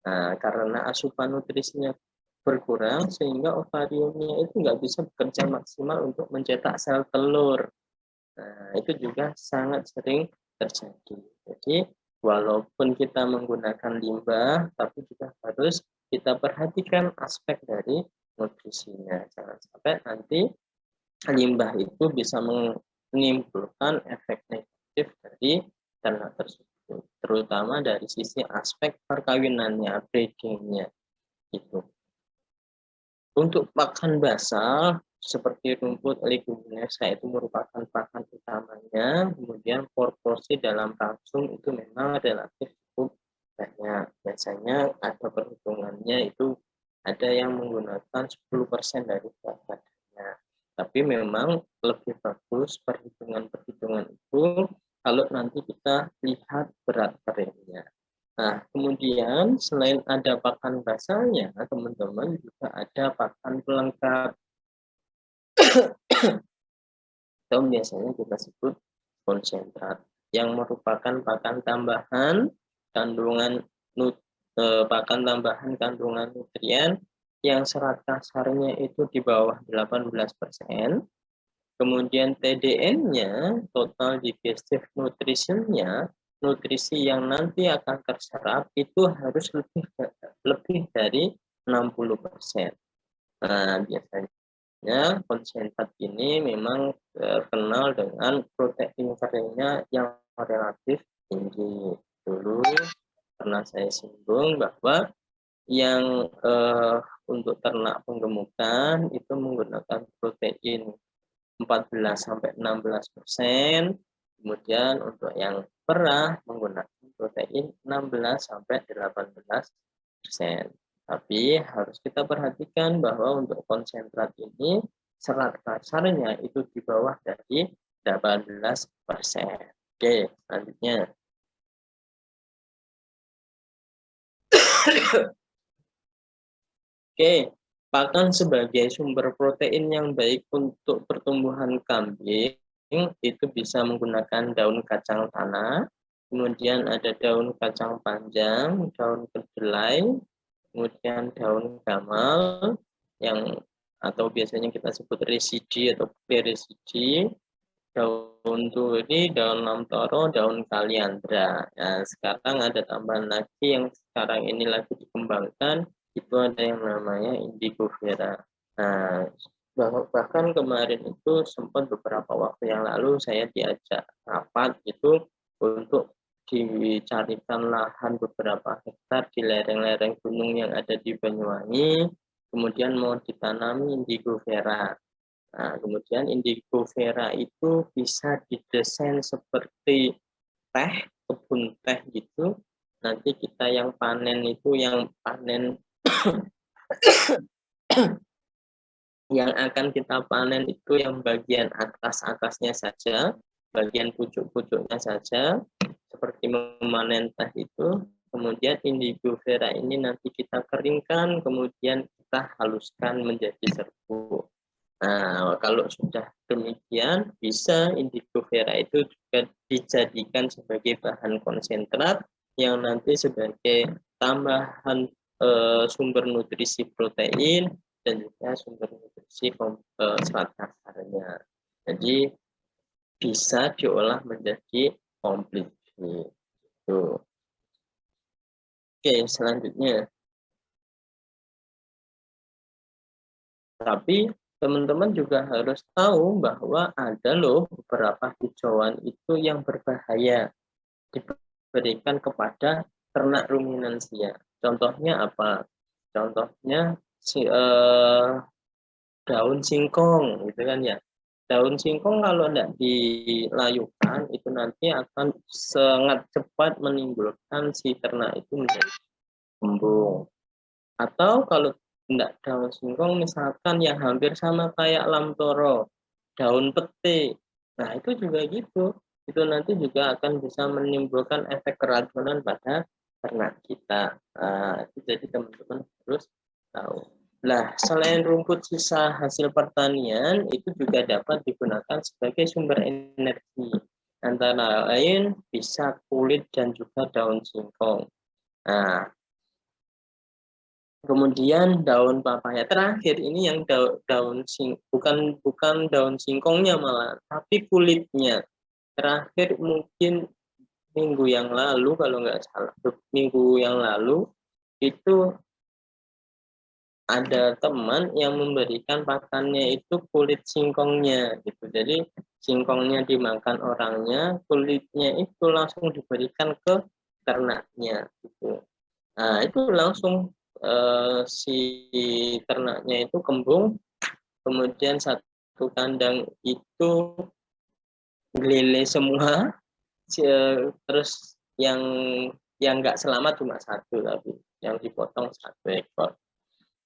Nah, karena asupan nutrisinya berkurang, sehingga ovariumnya itu nggak bisa bekerja maksimal untuk mencetak sel telur. Nah, itu juga sangat sering terjadi. Jadi, walaupun kita menggunakan limbah, tapi juga harus kita perhatikan aspek dari nutrisinya. Jangan sampai nanti limbah itu bisa menimbulkan efek negatif dari ternak tersebut, terutama dari sisi aspek perkawinannya, breedingnya. Gitu. Untuk pakan basal seperti rumput leguminosa itu merupakan pakan utamanya, kemudian proporsi dalam kalsium itu memang relatif cukup banyak. Biasanya ada perhitungannya itu ada yang menggunakan 10% dari berat badannya. Tapi memang lebih bagus perhitungan-perhitungan itu kalau nanti kita lihat berat badannya. Nah, kemudian selain ada pakan basalnya, teman-teman juga ada pakan pelengkap atau biasanya kita sebut konsentrat yang merupakan pakan tambahan pakan tambahan kandungan nutrien yang serat kasarnya itu di bawah 18%. Kemudian TDN-nya, total digestive nutrition-nya, nutrisi yang nanti akan terserap itu harus lebih dari 60%. Nah, biasanya konsentrat ini memang terkenal dengan protein keringnya yang relatif tinggi. Dulu pernah saya singgung bahwa yang untuk ternak penggemukan itu menggunakan protein 14-16%, kemudian untuk yang perah menggunakan protein 16-18%. Tapi harus kita perhatikan bahwa untuk konsentrat ini serat kasarnya itu di bawah dari 18%. Oke, selanjutnya. Oke, pakan sebagai sumber protein yang baik untuk pertumbuhan kambing itu bisa menggunakan daun kacang tanah, kemudian ada daun kacang panjang, daun kedelai, kemudian daun gamal yang atau biasanya kita sebut residi atau peresidi, daun turi, daun lamtoro, daun kaliandra. Nah, sekarang ada tambahan lagi yang sekarang ini lagi dikembangkan, itu ada yang namanya indigo vera. Nah, bahkan kemarin itu sempat beberapa waktu yang lalu saya diajak rapat itu untuk dicarikan lahan beberapa hektar di lereng-lereng gunung yang ada di Banyuwangi, kemudian mau ditanami indigo vera. Nah, kemudian indigo vera itu bisa didesain seperti teh, kebun teh gitu. Nanti kita yang panen itu yang panen yang akan kita panen itu yang bagian atas-atasnya saja, bagian pucuk-pucuknya saja, seperti memanen teh itu. Kemudian indigo vera ini nanti kita keringkan, kemudian kita haluskan menjadi serbuk. Nah, kalau sudah demikian, bisa indigo vera itu juga dijadikan sebagai bahan konsentrat yang nanti sebagai tambahan sumber nutrisi protein dan juga sumber nutrisi serat kasarnya. Jadi bisa diolah menjadi komplit. Gitu. Oke, selanjutnya. Tapi teman-teman juga harus tahu bahwa ada loh beberapa hijauan itu yang berbahaya diberikan kepada ternak ruminansia. Contohnya apa? Contohnya daun singkong, gitu kan ya. Daun singkong kalau tidak dilayukan itu nanti akan sangat cepat menimbulkan si ternak itu menjadi kembung. Atau kalau tidak daun singkong misalkan yang hampir sama kayak lamtoro, daun pete. Nah, itu juga gitu. Itu nanti juga akan bisa menimbulkan efek keracunan pada ternak kita. Jadi teman-teman harus tahu. Nah, selain rumput sisa hasil pertanian, itu juga dapat digunakan sebagai sumber energi. Antara lain bisa kulit dan juga daun singkong. Nah, kemudian daun papaya terakhir ini yang bukan daun singkongnya malah, tapi kulitnya. Terakhir mungkin minggu yang lalu kalau nggak salah, minggu yang lalu itu ada teman yang memberikan pakannya itu kulit singkongnya gitu. Jadi singkongnya dimakan orangnya, kulitnya itu langsung diberikan ke ternaknya gitu. Nah, itu langsung si ternaknya itu kembung, kemudian satu kandang itu lele semua, terus yang nggak selamat cuma satu, tapi yang dipotong satu ekor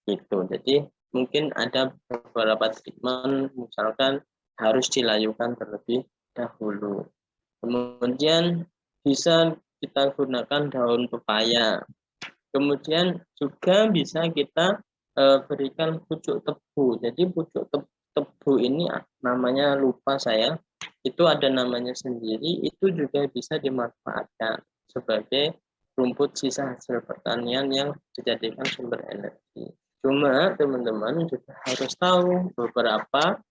gitu. Jadi mungkin ada beberapa treatment, misalkan harus dilayukan terlebih dahulu. Kemudian bisa kita gunakan daun pepaya. Kemudian juga bisa kita berikan pucuk tebu. Jadi pucuk tebu ini namanya lupa saya, itu ada namanya sendiri, itu juga bisa dimanfaatkan sebagai rumput sisa hasil pertanian yang dijadikan sumber energi. Cuma teman-teman juga harus tahu beberapa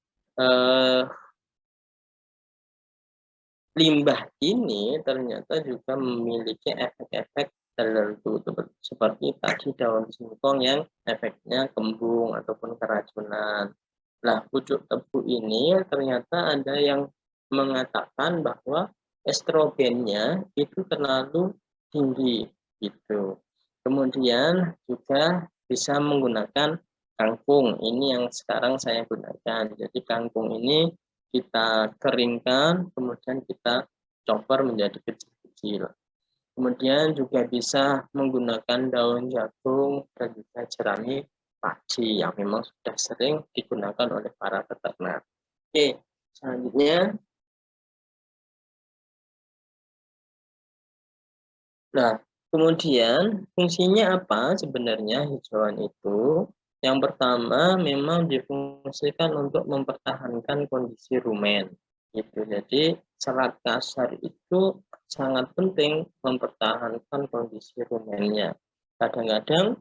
limbah ini ternyata juga memiliki efek-efek tertentu seperti tadi daun singkong yang efeknya kembung ataupun keracunan. Nah, pucuk tebu ini ternyata ada yang mengatakan bahwa estrogennya itu terlalu tinggi gitu. Kemudian juga bisa menggunakan kangkung. Ini yang sekarang saya gunakan. Jadi kangkung ini kita keringkan, kemudian kita chopper menjadi kecil-kecil. Kemudian juga bisa menggunakan daun jagung dan juga jerami padi yang memang sudah sering digunakan oleh para peternak. Oke, selanjutnya. Nah, kemudian fungsinya apa sebenarnya hijauan itu? Yang pertama memang difungsikan untuk mempertahankan kondisi rumen. Gitu. Jadi serat kasar itu sangat penting mempertahankan kondisi rumennya. Kadang-kadang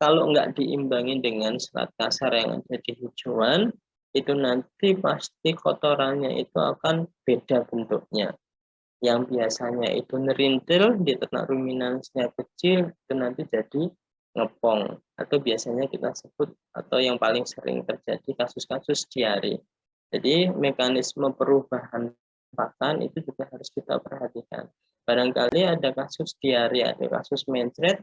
kalau nggak diimbangi dengan serat kasar yang ada di hijauan, itu nanti pasti kotorannya itu akan beda bentuknya. Yang biasanya itu nerintil di ternak ruminansinya kecil, itu nanti jadi ngepong, atau biasanya kita sebut atau yang paling sering terjadi kasus-kasus diare. Jadi mekanisme perubahan pakan itu juga harus kita perhatikan. Barangkali ada kasus diare, ada kasus mencret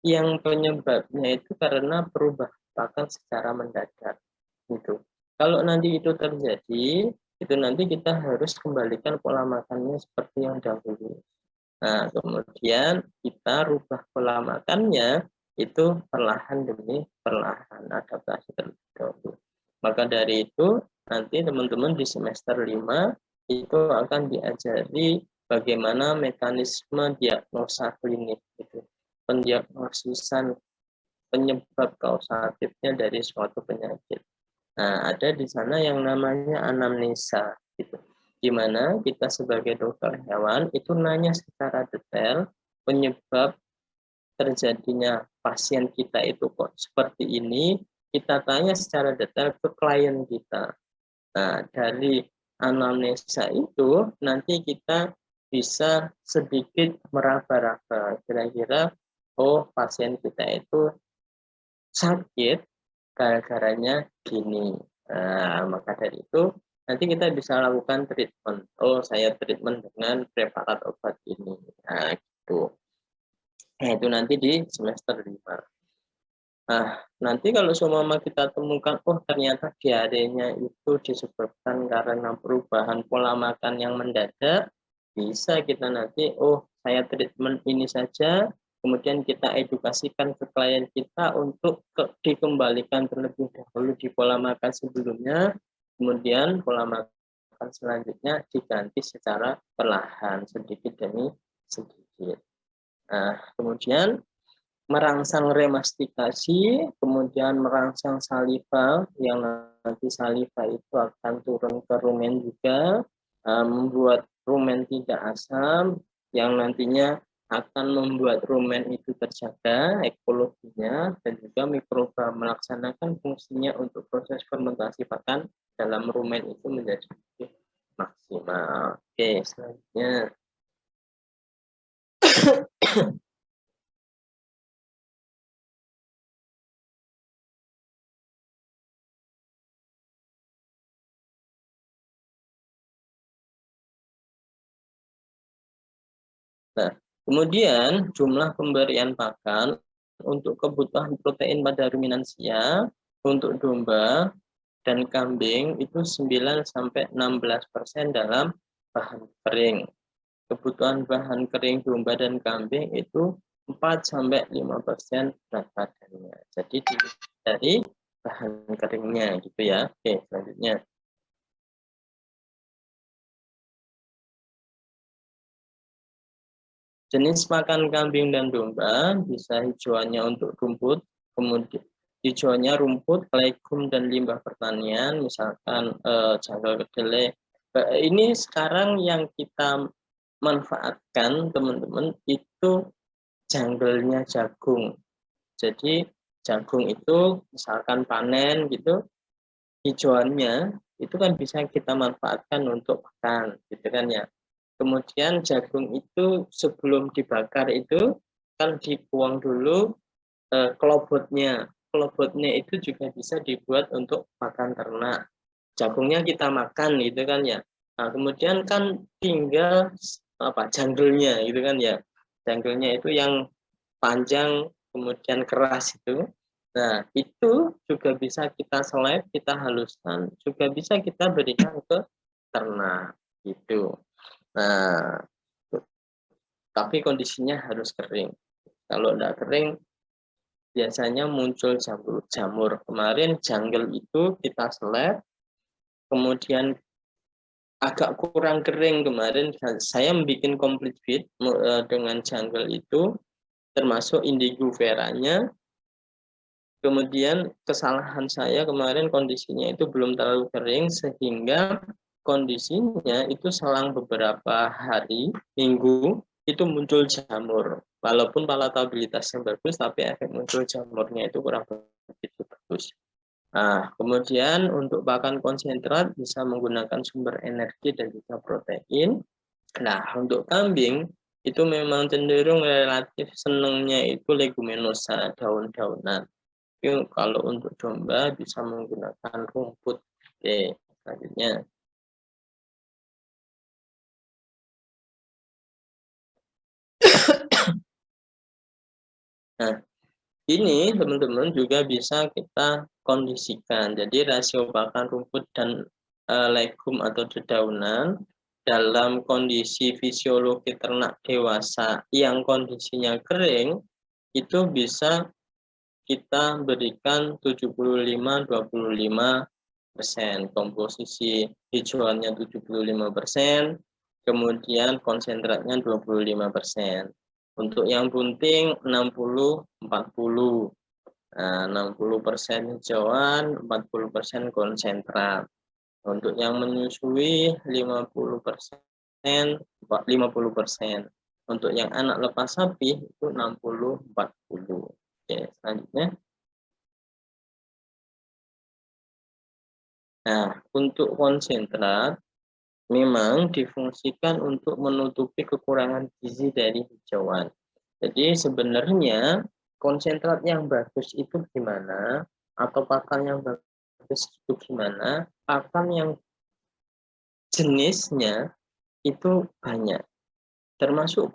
yang penyebabnya itu karena perubahan pakan secara mendadak gitu. Kalau nanti itu terjadi, itu nanti kita harus kembalikan pola makannya seperti yang dahulu. Nah, kemudian kita rubah pola makannya itu perlahan demi perlahan, adaptasi terlebih dahulu. Maka dari itu, nanti teman-teman di semester 5 itu akan diajari bagaimana mekanisme diagnosa klinik, gitu. Pendiagnosisan penyebab kausatifnya dari suatu penyakit. Nah, ada di sana yang namanya anamnesa, gitu. Di mana kita sebagai dokter hewan itu nanya secara detail penyebab terjadinya pasien kita itu kok seperti ini, kita tanya secara detail ke klien kita. Nah, dari anamnesa itu nanti kita bisa sedikit meraba-raba kira-kira, oh pasien kita itu sakit gara-garanya gini. Nah, maka dari itu nanti kita bisa lakukan treatment. Oh, saya treatment dengan preparat obat ini. Nah, gitu. Nah, itu nanti di semester 5. Nah, nanti kalau seumpama kita temukan, oh ternyata diarenya itu disebabkan karena perubahan pola makan yang mendadak, bisa kita nanti, oh saya treatment ini saja, kemudian kita edukasikan ke klien kita untuk dikembalikan terlebih dahulu di pola makan sebelumnya, kemudian pola makan selanjutnya diganti secara perlahan, sedikit demi sedikit. Nah, kemudian merangsang remastikasi, kemudian merangsang saliva, yang nanti saliva itu akan turun ke rumen juga, membuat rumen tidak asam, yang nantinya akan membuat rumen itu terjaga ekologinya, dan juga mikroba melaksanakan fungsinya untuk proses fermentasi pakan dalam rumen itu menjadi maksimal. Oke, selanjutnya. Nah, kemudian jumlah pemberian pakan untuk kebutuhan protein pada ruminansia untuk domba dan kambing itu 9-16% dalam bahan kering. Kebutuhan bahan kering domba dan kambing itu 4-5% berat badannya. Jadi dari bahan keringnya gitu ya. Oke, selanjutnya. Jenis pakan kambing dan domba bisa hijauannya untuk rumput, kemudian hijauannya rumput, legum dan limbah pertanian, misalkan janggal kedelai. Ini sekarang yang kita manfaatkan teman-teman itu janggalnya jagung. Jadi jagung itu misalkan panen gitu, hijauannya itu kan bisa kita manfaatkan untuk pakan, gitu kan ya. Kemudian jagung itu sebelum dibakar itu kan dibuang dulu kelobotnya. Kelobotnya itu juga bisa dibuat untuk pakan ternak. Jagungnya kita makan gitu kan ya. Nah, kemudian kan tinggal janggelnya gitu kan ya. Janggelnya itu yang panjang kemudian keras itu. Nah, itu juga bisa kita seleb, kita haluskan, juga bisa kita berikan ke ternak gitu. Nah, tapi kondisinya harus kering. Kalau tidak kering, biasanya muncul jamur. Kemarin jungle itu kita seleb, kemudian agak kurang kering kemarin. Saya membuat complete feed dengan jungle itu, termasuk indigo veranya. Kemudian kesalahan saya kemarin kondisinya itu belum terlalu kering, sehingga kondisinya itu selang beberapa hari, minggu, itu muncul jamur. Walaupun palatabilitasnya bagus, tapi efek muncul jamurnya itu kurang begitu bagus. Nah, kemudian untuk pakan konsentrat bisa menggunakan sumber energi dan juga protein. Nah, untuk kambing itu memang cenderung relatif senangnya itu leguminosa, daun-daunan. Kalau untuk domba bisa menggunakan rumput. Oke, selanjutnya. Nah, ini teman-teman juga bisa kita kondisikan. Jadi rasio pakan rumput dan legum atau dedaunan dalam kondisi fisiologi ternak dewasa yang kondisinya kering itu bisa kita berikan 75-25%, komposisi hijauannya 75%, kemudian konsentratnya 25%. Untuk yang bunting 60-40. Nah, 60% hijauan, 40% konsentrat. Untuk yang menyusui 50%, 50%. Untuk yang anak lepas sapi itu 60-40. Oke, selanjutnya. Nah, untuk konsentrat memang difungsikan untuk menutupi kekurangan gizi dari hijauan. Jadi sebenarnya konsentrat yang bagus itu gimana? Atau pakan yang bagus itu gimana? Pakan yang jenisnya itu banyak. Termasuk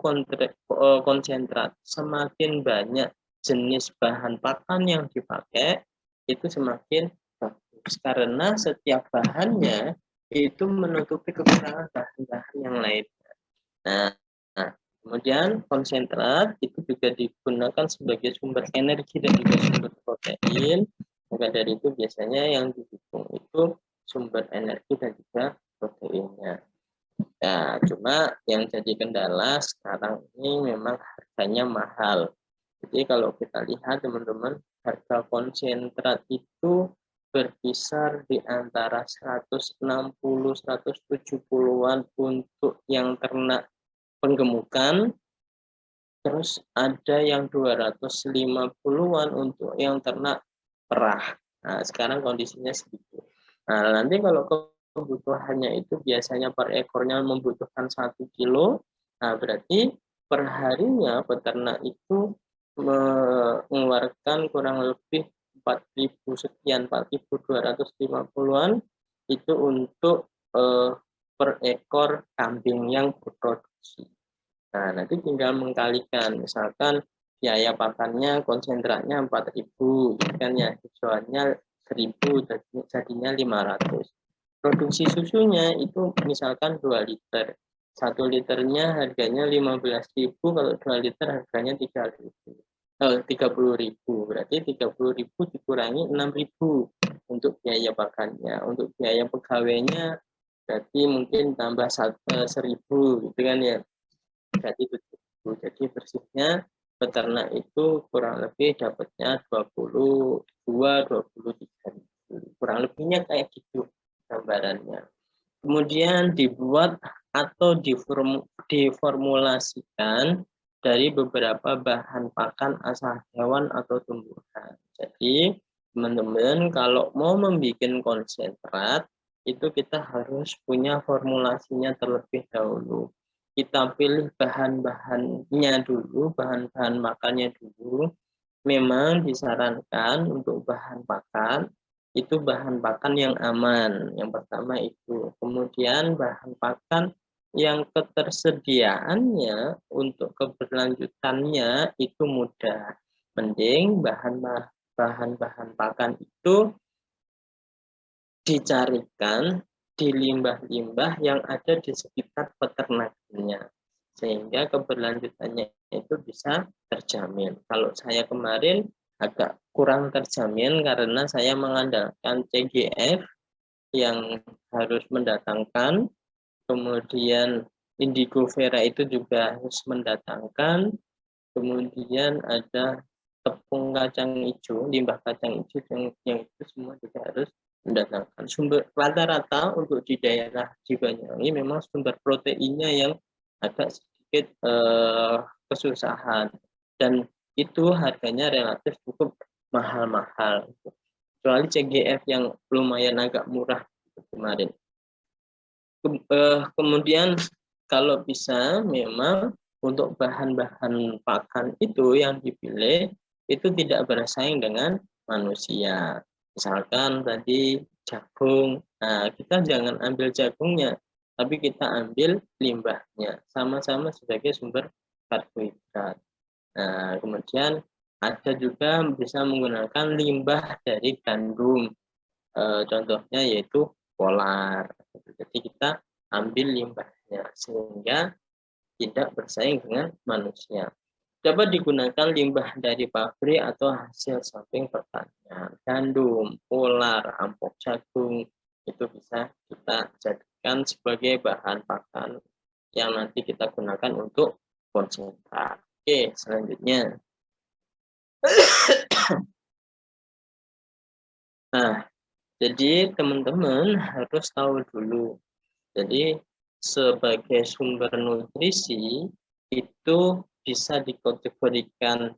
konsentrat. Semakin banyak jenis bahan pakan yang dipakai, itu semakin bagus. Karena setiap bahannya itu menutupi kekurangan bahan-bahan yang lainnya. Nah, kemudian konsentrat itu juga digunakan sebagai sumber energi dan juga sumber protein. Maka dari itu biasanya yang didukung itu sumber energi dan juga proteinnya. Nah, cuma yang jadi kendala sekarang ini memang harganya mahal. Jadi kalau kita lihat teman-teman, harga konsentrat itu berkisar di antara 160-170-an untuk yang ternak penggemukan, terus ada yang 250-an untuk yang ternak perah. Nah, sekarang kondisinya segitu. Nah, nanti kalau kebutuhannya itu biasanya per ekornya membutuhkan 1 kilo, nah berarti per harinya peternak itu mengeluarkan kurang lebih 4.000 sekian, 4.250-an itu untuk per ekor kambing yang berproduksi. Nah, nanti tinggal mengkalikan, misalkan biaya pakannya konsentratnya 4.000, kan ya, hijauannya 1.000, jadinya 500. Produksi susunya itu misalkan 2 liter. 1 liternya harganya 15.000, kalau 2 liter harganya 30.000. Berarti 30.000 dikurangi 6.000 untuk biaya pakannya. Untuk biaya pegawainya berarti mungkin tambah 1.000 gitu kan ya. Berarti 7.000. Jadi bersihnya peternak itu kurang lebih dapatnya 22-23.000. Kurang lebihnya kayak gitu gambarannya. Kemudian dibuat atau diformulasikan dari beberapa bahan pakan asal hewan atau tumbuhan. Jadi teman-teman kalau mau membuat konsentrat itu kita harus punya formulasinya terlebih dahulu. Kita pilih bahan-bahannya dulu, bahan-bahan makannya dulu. Memang disarankan untuk bahan pakan itu bahan pakan yang aman. Yang pertama itu. Kemudian bahan pakan yang ketersediaannya untuk keberlanjutannya itu mudah. Mending bahan-bahan pakan itu dicarikan di limbah-limbah yang ada di sekitar peternaknya, sehingga keberlanjutannya itu bisa terjamin. Kalau saya kemarin agak kurang terjamin karena saya mengandalkan CGF yang harus mendatangkan, kemudian indigo vera itu juga harus mendatangkan, kemudian ada tepung kacang hijau, limbah kacang hijau yang itu semua juga harus mendatangkan. Sumber rata-rata untuk di daerah di Banyuwangi memang sumber proteinnya yang agak sedikit kesusahan, dan itu harganya relatif cukup mahal-mahal. Kecuali CGF yang lumayan agak murah kemarin. Kemudian kalau bisa memang untuk bahan-bahan pakan itu yang dipilih itu tidak bersaing dengan manusia. Misalkan tadi jagung, nah kita jangan ambil jagungnya, tapi kita ambil limbahnya, sama-sama sebagai sumber karbohidrat. Nah, kemudian Ada juga bisa menggunakan limbah dari gandum. Contohnya yaitu polar. Jadi kita ambil limbahnya sehingga tidak bersaing dengan manusia. Dapat digunakan limbah dari pabrik atau hasil samping pertanian. Gandum, polar, ampok jagung itu bisa kita jadikan sebagai bahan pakan yang nanti kita gunakan untuk konsentrat. Oke, selanjutnya. Nah, jadi teman-teman harus tahu dulu. Jadi sebagai sumber nutrisi itu bisa dikategorikan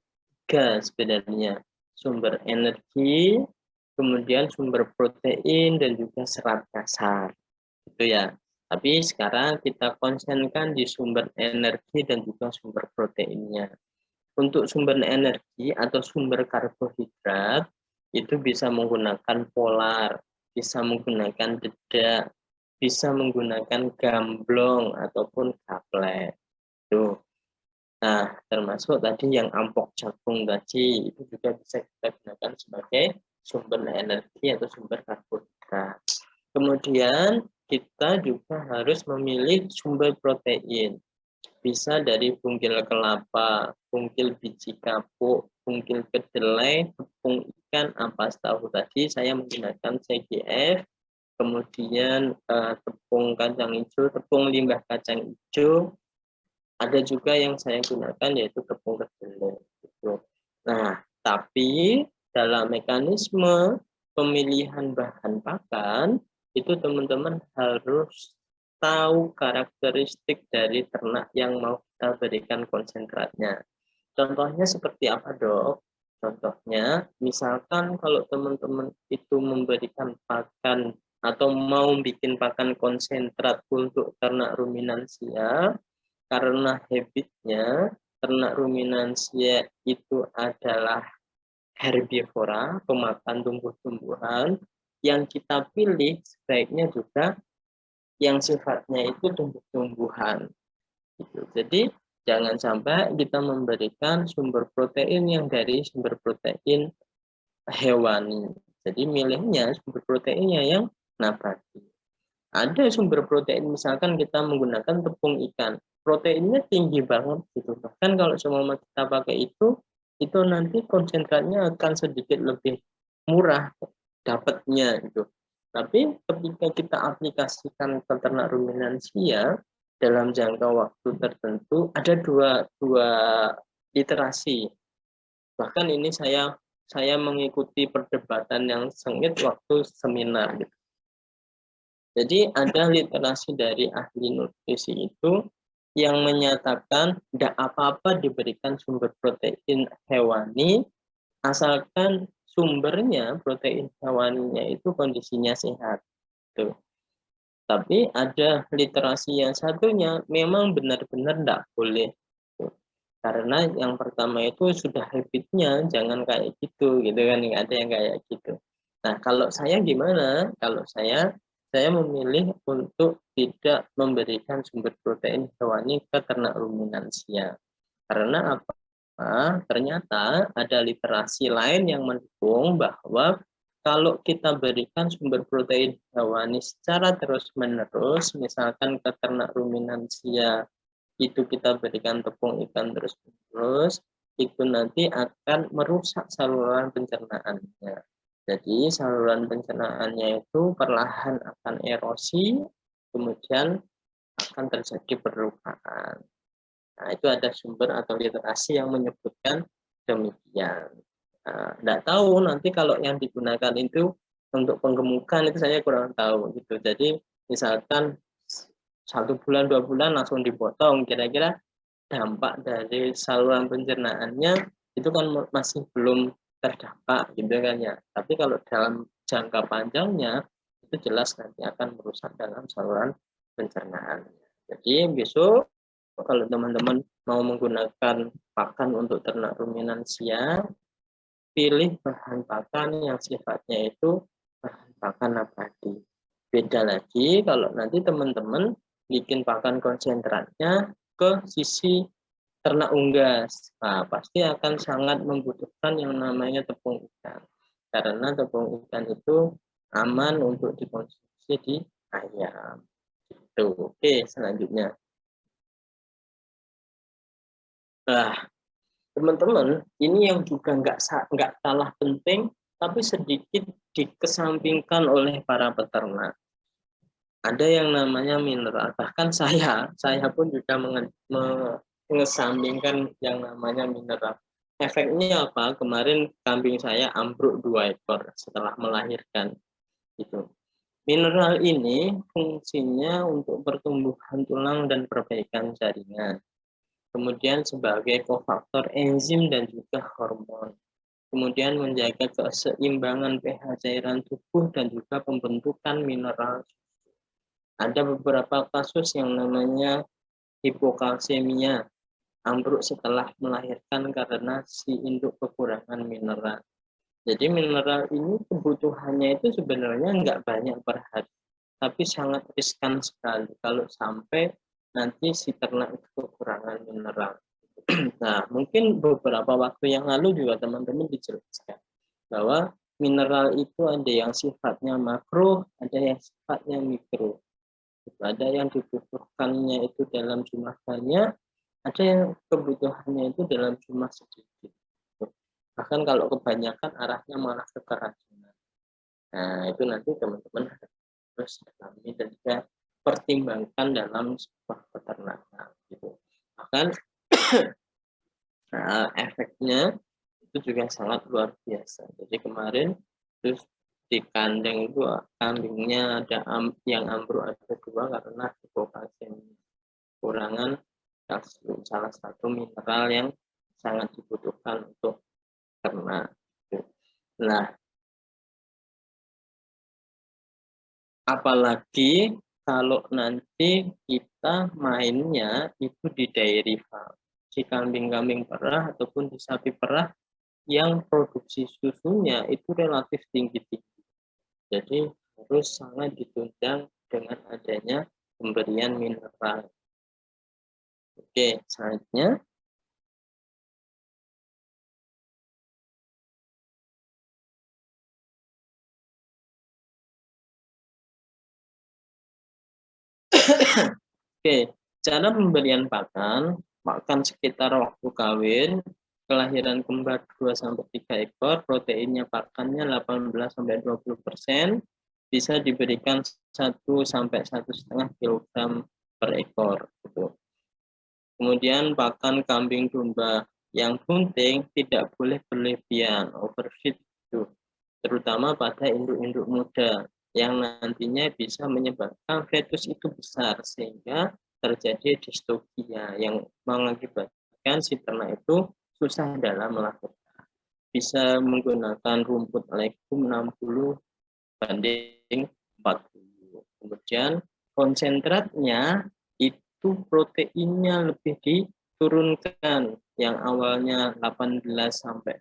tiga sebenarnya. Sumber energi, kemudian sumber protein, dan juga serat dasar. Itu ya. Tapi sekarang kita konsentrasikan di sumber energi dan juga sumber proteinnya. Untuk sumber energi atau sumber karbohidrat, itu bisa menggunakan polar, bisa menggunakan dedak, bisa menggunakan gamblong ataupun gaplek. Tuh. Nah, termasuk tadi yang ampok jagung tadi itu juga bisa kita gunakan sebagai sumber energi atau sumber karbohidrat. Kemudian kita juga harus memilih sumber protein. Bisa dari bungkil kelapa, bungkil biji kapuk, bungkil kedelai, tepung ikan, ampas tahu tadi saya menggunakan CGF. Kemudian tepung kacang hijau, tepung limbah kacang hijau, ada juga yang saya gunakan yaitu tepung kedelai. Gitu. Nah, tapi dalam mekanisme pemilihan bahan pakan itu teman-teman harus tahu karakteristik dari ternak yang mau kita berikan konsentratnya. Contohnya seperti apa, Dok? Contohnya, misalkan kalau teman-teman itu memberikan pakan atau mau bikin pakan konsentrat untuk ternak ruminansia, karena habitnya ternak ruminansia itu adalah herbivora, pemakan tumbuh-tumbuhan, yang kita pilih sebaiknya juga yang sifatnya itu tumbuh-tumbuhan. Gitu. Jadi jangan sampai kita memberikan sumber protein yang dari sumber protein hewani. Jadi milihnya sumber proteinnya yang nabati. Ada sumber protein misalkan kita menggunakan tepung ikan, proteinnya tinggi banget gitu. Bahkan kalau semua kita pakai itu nanti konsentratnya akan sedikit lebih murah dapatnya gitu. Tapi ketika kita aplikasikan ke ternak ruminansia dalam jangka waktu tertentu, ada dua literasi. Bahkan ini saya mengikuti perdebatan yang sengit waktu seminar gitu. Jadi ada literasi dari ahli nutrisi itu yang menyatakan tidak apa-apa diberikan sumber protein hewani asalkan sumbernya protein hewaninya itu kondisinya sehat. Tuh. Tapi ada literasi yang satunya memang benar-benar tidak boleh. Tuh. Karena yang pertama itu sudah habitnya jangan kayak gitu kan, nggak ada yang kayak gitu. Nah, kalau saya gimana? Kalau saya memilih untuk tidak memberikan sumber protein hewani ke ternak ruminansia. Karena apa? Ternyata ada literasi lain yang mendukung bahwa kalau kita berikan sumber protein hewani secara terus-menerus, misalkan ke ternak ruminansia itu kita berikan tepung ikan terus-menerus, itu nanti akan merusak saluran pencernaannya. Jadi saluran pencernaannya itu perlahan akan erosi, kemudian akan terjadi perlukaan. Nah, itu ada sumber atau literasi yang menyebutkan demikian. Tidak tahu nanti kalau yang digunakan itu untuk penggemukan itu saya kurang tahu gitu. Jadi misalkan 1 bulan 2 bulan langsung dipotong, kira-kira dampak dari saluran pencernaannya itu kan masih belum terdampak gitu kan ya. Tapi kalau dalam jangka panjangnya itu jelas nanti akan merusak dalam saluran pencernaan. Jadi besok kalau teman-teman mau menggunakan pakan untuk ternak ruminansia, pilih bahan pakan yang sifatnya itu bahan pakan nabati. Beda lagi kalau nanti teman-teman bikin pakan konsentratnya ke sisi ternak unggas, nah, pasti akan sangat membutuhkan yang namanya tepung ikan. Karena tepung ikan itu aman untuk dikonsumsi di ayam. Gitu. Oke, selanjutnya. Nah, teman-teman, ini yang juga nggak kalah penting, tapi sedikit dikesampingkan oleh para peternak. Ada yang namanya mineral. Bahkan saya pun juga mengesampingkan yang namanya mineral. Efeknya apa? Kemarin kambing saya ambruk 2 ekor setelah melahirkan. Gitu. Mineral ini fungsinya untuk pertumbuhan tulang dan perbaikan jaringan. Kemudian sebagai kofaktor enzim dan juga hormon. Kemudian menjaga keseimbangan pH cairan tubuh dan juga pembentukan mineral. Ada beberapa kasus yang namanya hipokalsemia, ambruk setelah melahirkan karena si induk kekurangan mineral. Jadi mineral ini kebutuhannya itu sebenarnya nggak banyak per hari, tapi sangat riskan sekali kalau sampai nanti si ternak itu kekurangan mineral. Nah, mungkin beberapa waktu yang lalu juga teman-teman dijelaskan bahwa mineral itu ada yang sifatnya makro, ada yang sifatnya mikro. Ada yang dibutuhkannya itu dalam jumlah banyak, ada yang kebutuhannya itu dalam jumlah sedikit. Bahkan kalau kebanyakan arahnya malah ke keracunan. Nah, itu nanti teman-teman harus dalami dan juga pertimbangkan dalam sebuah peternakan. Gitu. Bahkan nah, efeknya itu juga sangat luar biasa. Jadi kemarin terus di kandang itu kambingnya ada yang ambruk ada 2 karena hipokalsemia, kurangan kalsium, salah satu mineral yang sangat dibutuhkan untuk ternak. Nah, apalagi kalau nanti kita mainnya itu di dairy farm, di kambing-kambing perah ataupun di sapi perah yang produksi susunya itu relatif tinggi-tinggi. Jadi harus sangat ditunjang dengan adanya pemberian mineral. Oke, selanjutnya. Oke, cara pemberian pakan sekitar waktu kawin, kelahiran kembar 2-3 ekor, proteinnya pakannya 18-20%, bisa diberikan 1-1,5 kg per ekor. Gitu. Kemudian pakan kambing domba yang bunting tidak boleh berlebihan, overfeed itu, terutama pada induk-induk muda yang nantinya bisa menyebabkan fetus itu besar sehingga terjadi distokia yang mengakibatkan si ternak itu susah dalam melahirkan. Bisa menggunakan rumput legum 60 banding 40. Kemudian konsentratnya itu proteinnya lebih diturunkan, yang awalnya 18-20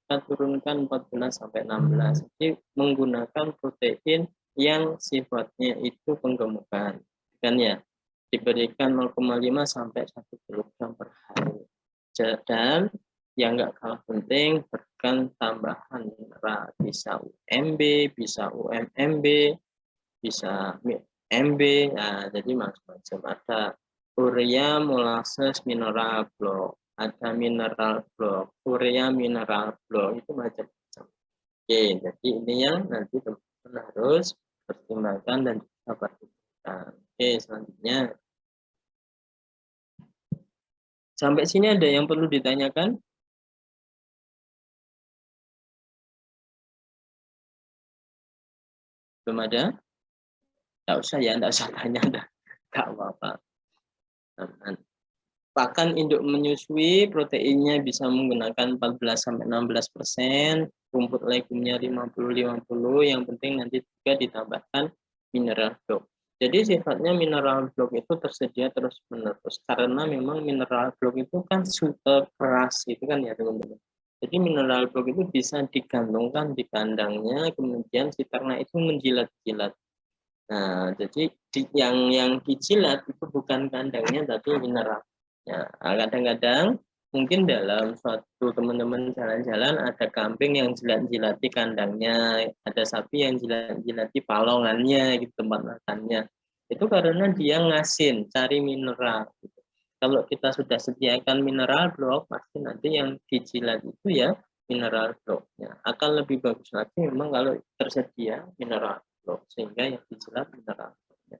kita turunkan 14-16. Jadi menggunakan protein yang sifatnya itu penggemukan. Kan ya, diberikan 0,5-1 kg per hari. Dan yang enggak kalah penting, berikan tambahan mineral. Bisa UMB, bisa UMMB, bisa MB. Nah, jadi macam-macam. Ada urea, molasses, mineral blok. Ada mineral blok, urea mineral blok, itu macam-macam. Oke, jadi ini yang nanti teman-teman harus pertimbangkan dan juga perhatikan. Oke, selanjutnya. Sampai sini ada yang perlu ditanyakan? Belum ada? Nggak usah ya, nggak usah tanya. Nggak apa-apa. Pakan induk menyusui, proteinnya bisa menggunakan 14-16%, rumput legumnya 50-50, yang penting nanti juga ditambahkan mineral blok. Jadi sifatnya mineral blok itu tersedia terus-menerus, karena memang mineral blok itu kan super keras, itu kan ya teman-teman. Jadi mineral blok itu bisa digantungkan di kandangnya, kemudian si ternak itu menjilat-jilat. Nah, jadi yang dijilat itu bukan kandangnya, tapi mineral. Ya, kadang-kadang mungkin dalam suatu teman-teman jalan-jalan ada kambing yang jilat-jilati kandangnya, ada sapi yang jilat-jilati palongannya gitu, tempat makannya. Itu karena dia ngasin, cari mineral. Gitu. Kalau kita sudah sediakan mineral blok, pasti nanti yang dijilat itu ya mineral bloknya. Akan lebih bagus lagi memang kalau tersedia mineral blok, sehingga yang dijilat mineral bloknya.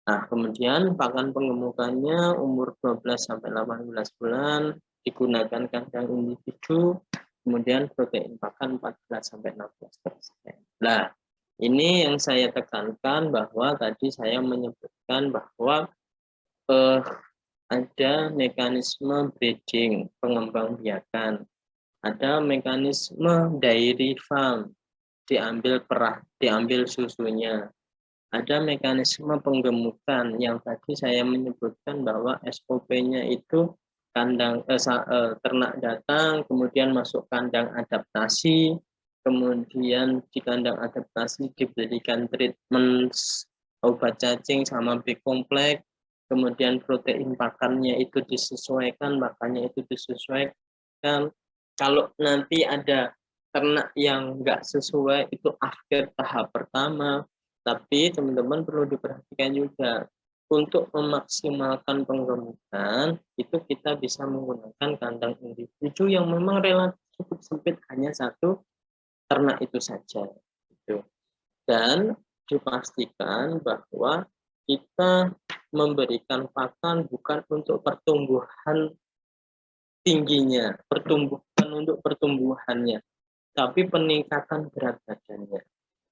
Nah, kemudian pakan penggemukannya umur 12 sampai 18 bulan digunakan kandang individu, kemudian protein pakan 14 sampai 16%. Nah, ini yang saya tekankan bahwa tadi saya menyebutkan bahwa ada mekanisme breeding, pengembangbiakan, ada mekanisme dairy farm, diambil susunya. Ada mekanisme penggemukan yang tadi saya menyebutkan bahwa SOP-nya itu ternak datang, kemudian masuk kandang adaptasi, kemudian di kandang adaptasi diberikan treatment obat cacing sama B-kompleks, kemudian protein pakannya itu disesuaikan, makannya itu disesuaikan. Kalau nanti ada ternak yang nggak sesuai, itu akhir tahap pertama. Tapi teman-teman perlu diperhatikan juga, untuk memaksimalkan penggemukan, itu kita bisa menggunakan kandang individu yang memang relatif cukup sempit, hanya satu ternak itu saja. Gitu. Dan dipastikan bahwa kita memberikan pakan bukan untuk pertumbuhan tingginya, untuk pertumbuhannya, tapi peningkatan berat badannya.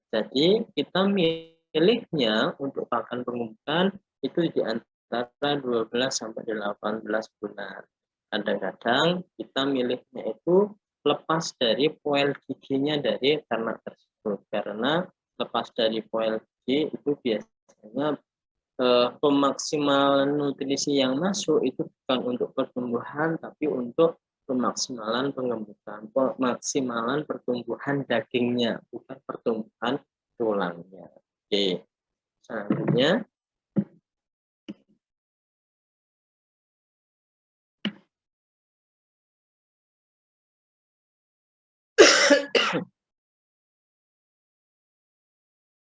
Jadi kita milihnya untuk pakan penggemukan itu di antara 12 sampai 18 bulan. Kadang-kadang kita milihnya itu lepas dari poel giginya dari ternak tersebut, karena lepas dari poel gigi itu biasanya pemaksimalan nutrisi yang masuk itu bukan untuk pertumbuhan, tapi untuk pemaksimalan penggemukan, pemaksimalan pertumbuhan dagingnya, bukan pertumbuhan tulangnya. Oke, selanjutnya.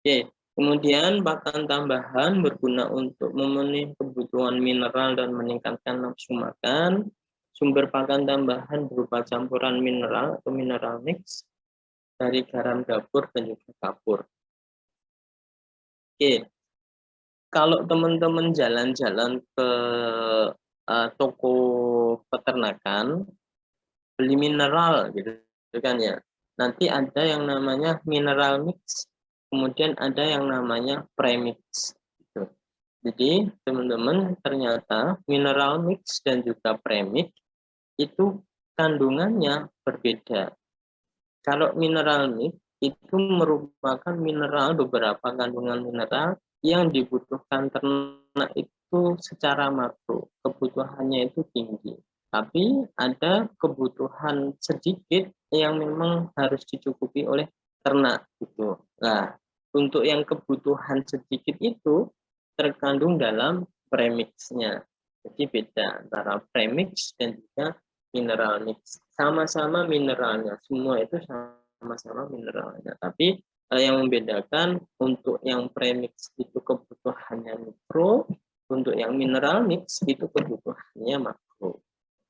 Oke, kemudian pakan tambahan berguna untuk memenuhi kebutuhan mineral dan meningkatkan nafsu makan. Sumber pakan tambahan berupa campuran mineral atau mineral mix dari garam dapur dan juga kapur. Oke, kalau teman-teman jalan-jalan ke toko peternakan, beli mineral gitu kan ya. Nanti ada yang namanya mineral mix, kemudian ada yang namanya premix. Gitu. Jadi teman-teman, ternyata mineral mix dan juga premix itu kandungannya berbeda. Kalau mineral mix itu merupakan beberapa kandungan mineral yang dibutuhkan ternak itu secara makro, kebutuhannya itu tinggi. Tapi ada kebutuhan sedikit yang memang harus dicukupi oleh ternak gitu. Nah, untuk yang kebutuhan sedikit itu terkandung dalam premixnya. Jadi beda antara premix dan juga mineral mix. Sama-sama mineralnya, semua itu sama-sama mineralnya. Tapi yang membedakan untuk yang premix itu kebutuhannya mikro, untuk yang mineral mix itu kebutuhannya makro.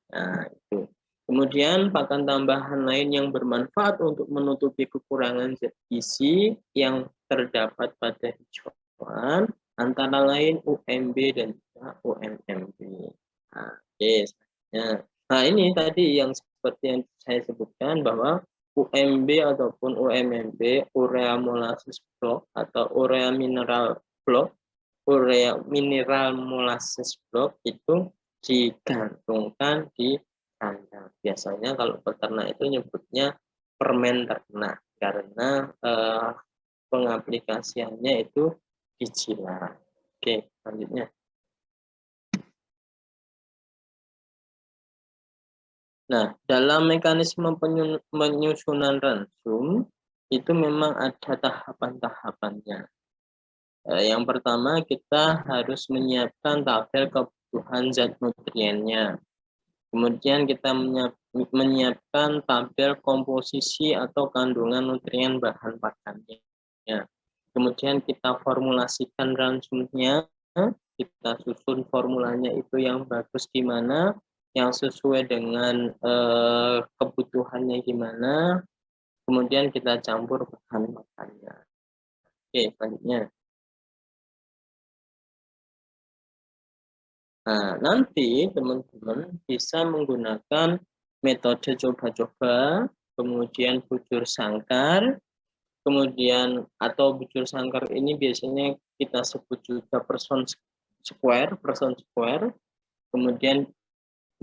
Nah, itu. Kemudian pakan tambahan lain yang bermanfaat untuk menutupi kekurangan zat gizi yang terdapat pada hijauan antara lain UMB dan juga UMMB. Nah, nah, ini tadi yang seperti yang saya sebutkan bahwa UMB ataupun UMMB, urea molasses block atau urea mineral block, urea mineral molasses block itu digantungkan di kandang. Biasanya kalau peternak itu nyebutnya permen ternak karena pengaplikasiannya itu dijilat. Oke, selanjutnya. Nah, dalam mekanisme penyusunan ransum itu memang ada tahapan-tahapannya. Yang pertama kita harus menyiapkan tabel kebutuhan zat nutriennya. Kemudian kita menyiapkan tabel komposisi atau kandungan nutrien bahan pakannya. Kemudian kita formulasikan ransumnya, kita susun formulanya itu yang bagus gimana, yang sesuai dengan kebutuhannya gimana, kemudian kita campur bahan pakannya. Oke, selanjutnya. Nah, nanti teman-teman bisa menggunakan metode coba-coba, kemudian bujur sangkar, kemudian atau bujur sangkar ini biasanya kita sebut juga person square, kemudian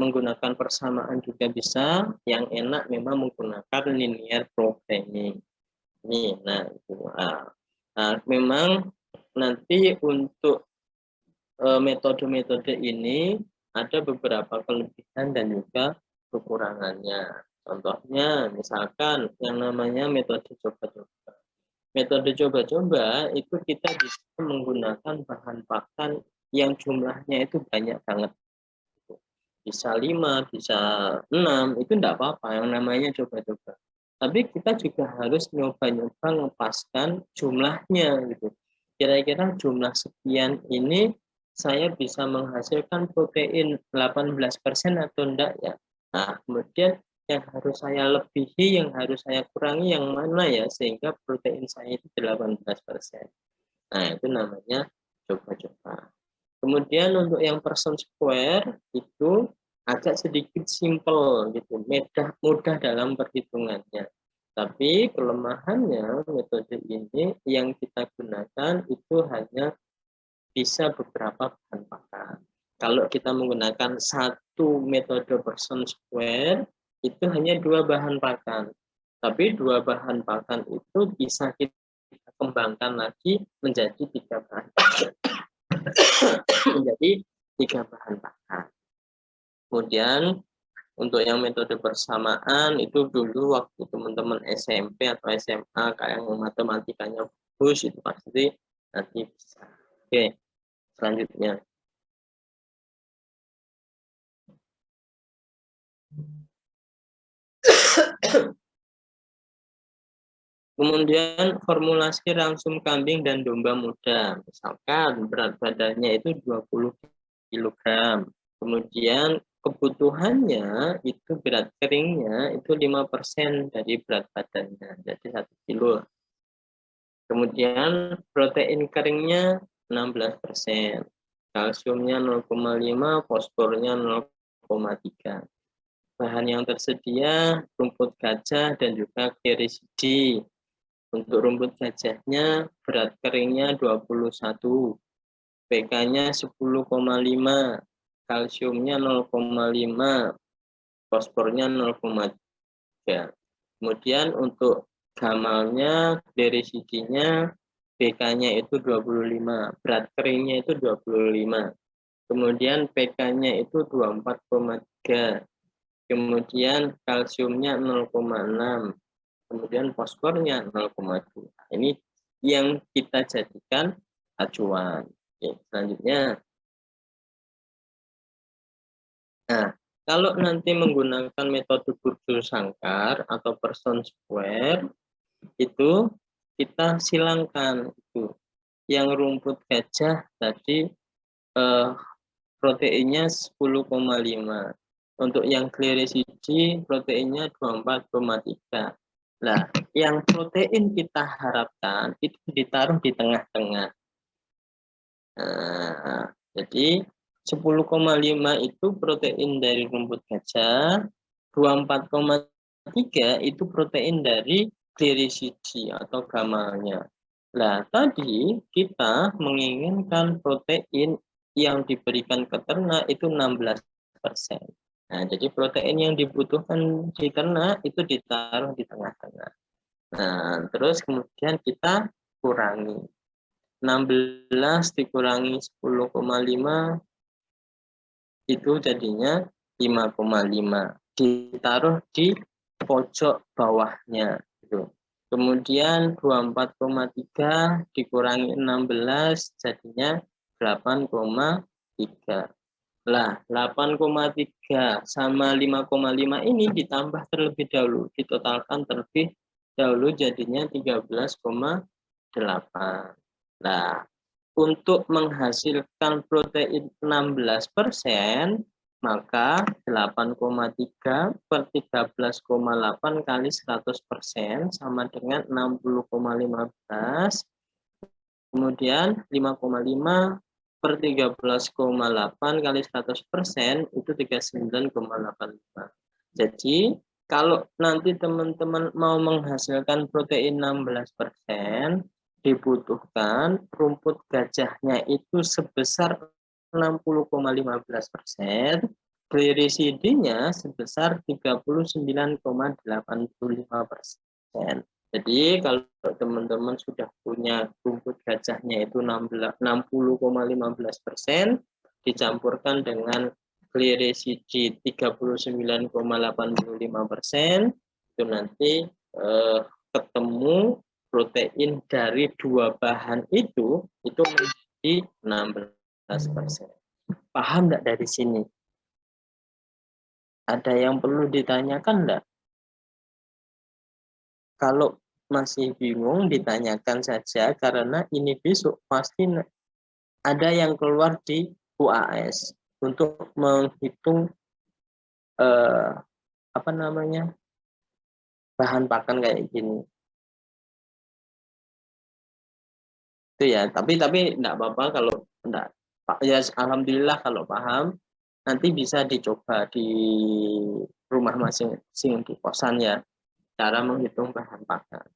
menggunakan persamaan juga bisa, yang enak memang menggunakan linear programming. Ini, nah, itu. Nah, memang nanti untuk metode-metode ini ada beberapa kelebihan dan juga kekurangannya. Contohnya, misalkan yang namanya metode coba-coba. Metode coba-coba itu kita bisa menggunakan bahan pakan yang jumlahnya itu banyak banget. Bisa 5, bisa 6, itu enggak apa-apa, yang namanya coba-coba. Tapi kita juga harus nyoba-nyoba ngepaskan jumlahnya gitu. Kira-kira jumlah sekian ini saya bisa menghasilkan protein 18% atau enggak ya. Nah, kemudian yang harus saya lebihi, yang harus saya kurangi yang mana ya, sehingga protein saya itu 18%. Nah, itu namanya coba-coba. Kemudian untuk yang person square itu agak sedikit simple gitu, mudah dalam perhitungannya. Tapi kelemahannya metode ini yang kita gunakan itu hanya bisa beberapa bahan pakan. Kalau kita menggunakan satu metode person square, itu hanya 2 bahan pakan. Tapi 2 bahan pakan itu bisa kita kembangkan lagi menjadi 3 bahan pakan. menjadi 3 bahan pakan. Kemudian untuk yang metode persamaan itu dulu waktu teman-teman SMP atau SMA kayak yang matematikanya bagus itu pasti nanti bisa. Oke. Selanjutnya, kemudian formulasi ransum kambing dan domba muda. Misalkan berat badannya itu 20 kg. Kemudian kebutuhannya itu berat keringnya itu 5% dari berat badannya, jadi 1 kilo. Kemudian protein keringnya 16%, kalsiumnya 0,5, fosfornya 0,3. Bahan yang tersedia rumput gajah dan juga clearicidi. Untuk rumput gajahnya berat keringnya 21, pK-nya 10,5, kalsiumnya 0,5, fosfornya 0,3. Kemudian untuk gamalnya, clearicidinya, pK-nya itu 25, berat keringnya itu 25. Kemudian pK-nya itu 24,3. Kemudian kalsiumnya 0,6. Kemudian fosfornya 0,2. Ini yang kita jadikan acuan. Oke, selanjutnya. Nah, kalau nanti menggunakan metode bujur sangkar atau person square, itu kita silangkan itu. Yang rumput gajah tadi proteinnya 10,5. Untuk yang clearicidi proteinnya 24,3. Nah, yang protein kita harapkan itu ditaruh di tengah-tengah. Nah, jadi 10,5 itu protein dari rumput gajah, 24,3 itu protein dari clearicidi atau gamalnya. Nah, tadi kita menginginkan protein yang diberikan ke ternak itu 16%. Nah, jadi protein yang dibutuhkan di ternak itu ditaruh di tengah-tengah. Nah, terus kemudian kita kurangi. 16 dikurangi 10,5 itu jadinya 5,5. Ditaruh di pojok bawahnya. Gitu. Kemudian 24,3 dikurangi 16 jadinya 8,3. Lah, 8,3 sama 5,5 ini ditambah terlebih dahulu, ditotalkan terlebih dahulu jadinya 13,8. Nah, untuk menghasilkan protein 16%, maka 8,3 per 13,8 kali 100% sama dengan 60,15. Kemudian 5,5 per 13,8 kali 100% itu 39,85. Jadi kalau nanti teman-teman mau menghasilkan protein 16%, dibutuhkan rumput gajahnya itu sebesar 60,15%, glirisidinnya sebesar 39,85%. Jadi kalau teman-teman sudah punya rumput gajahnya itu 60,15%, dicampurkan dengan glirisidi 39,85%, itu nanti ketemu protein dari dua bahan itu menjadi 16%. Paham nggak dari sini? Ada yang perlu ditanyakan nggak? Kalau masih bingung, ditanyakan saja, karena ini besok pasti ada yang keluar di UAS untuk menghitung bahan pakan kayak gini. Itu ya, tapi enggak apa-apa kalau enggak. Ya alhamdulillah kalau paham, nanti bisa dicoba di rumah masing-masing di kosan ya, cara menghitung bahan pakan.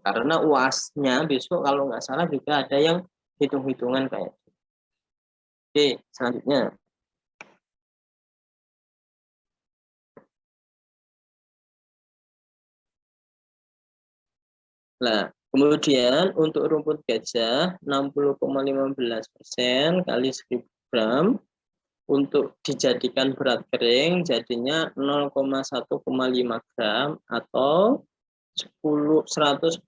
Karena UAS-nya besok kalau nggak salah juga ada yang hitung-hitungan kayak gitu. Oke, selanjutnya. Nah, kemudian untuk rumput gajah 60,15% kali 1000 gram untuk dijadikan berat kering jadinya 0,1,5 gram atau 100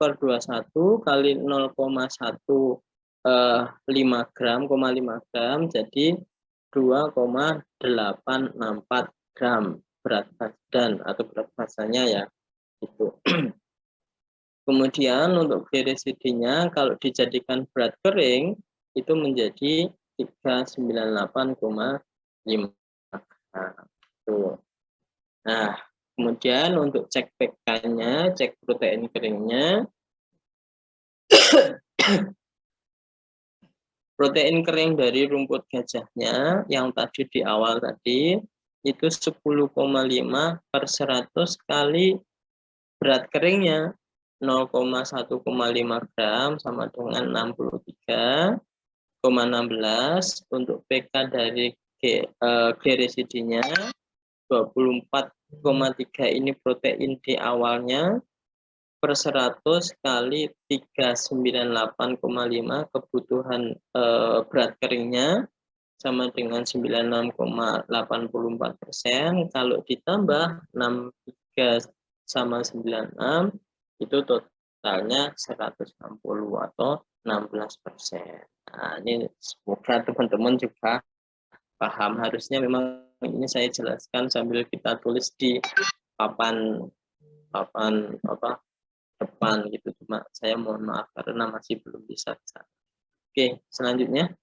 per 21 kali 0,15 gram, 5 gram jadi 2,864 gram berat badan atau berat badannya ya itu. Kemudian untuk glirisidinnya kalau dijadikan berat kering itu menjadi 398,5 gram. Nah, kemudian untuk cek PK-nya, cek protein keringnya. Protein kering dari rumput gajahnya yang tadi di awal tadi itu 10,5 per 100 kali berat keringnya 0,1,5 gram sama dengan 63,16. Untuk PK dari glirisidinnya 24,3 ini protein di awalnya per 100 kali 398,5 kebutuhan berat keringnya sama dengan 96,84%. Kalau ditambah 63 sama 96 itu totalnya 160 atau 16%. Nah, ini semoga teman-teman juga paham. Harusnya memang ini saya jelaskan sambil kita tulis di papan depan gitu, cuma saya mohon maaf karena masih belum bisa. Oke, selanjutnya.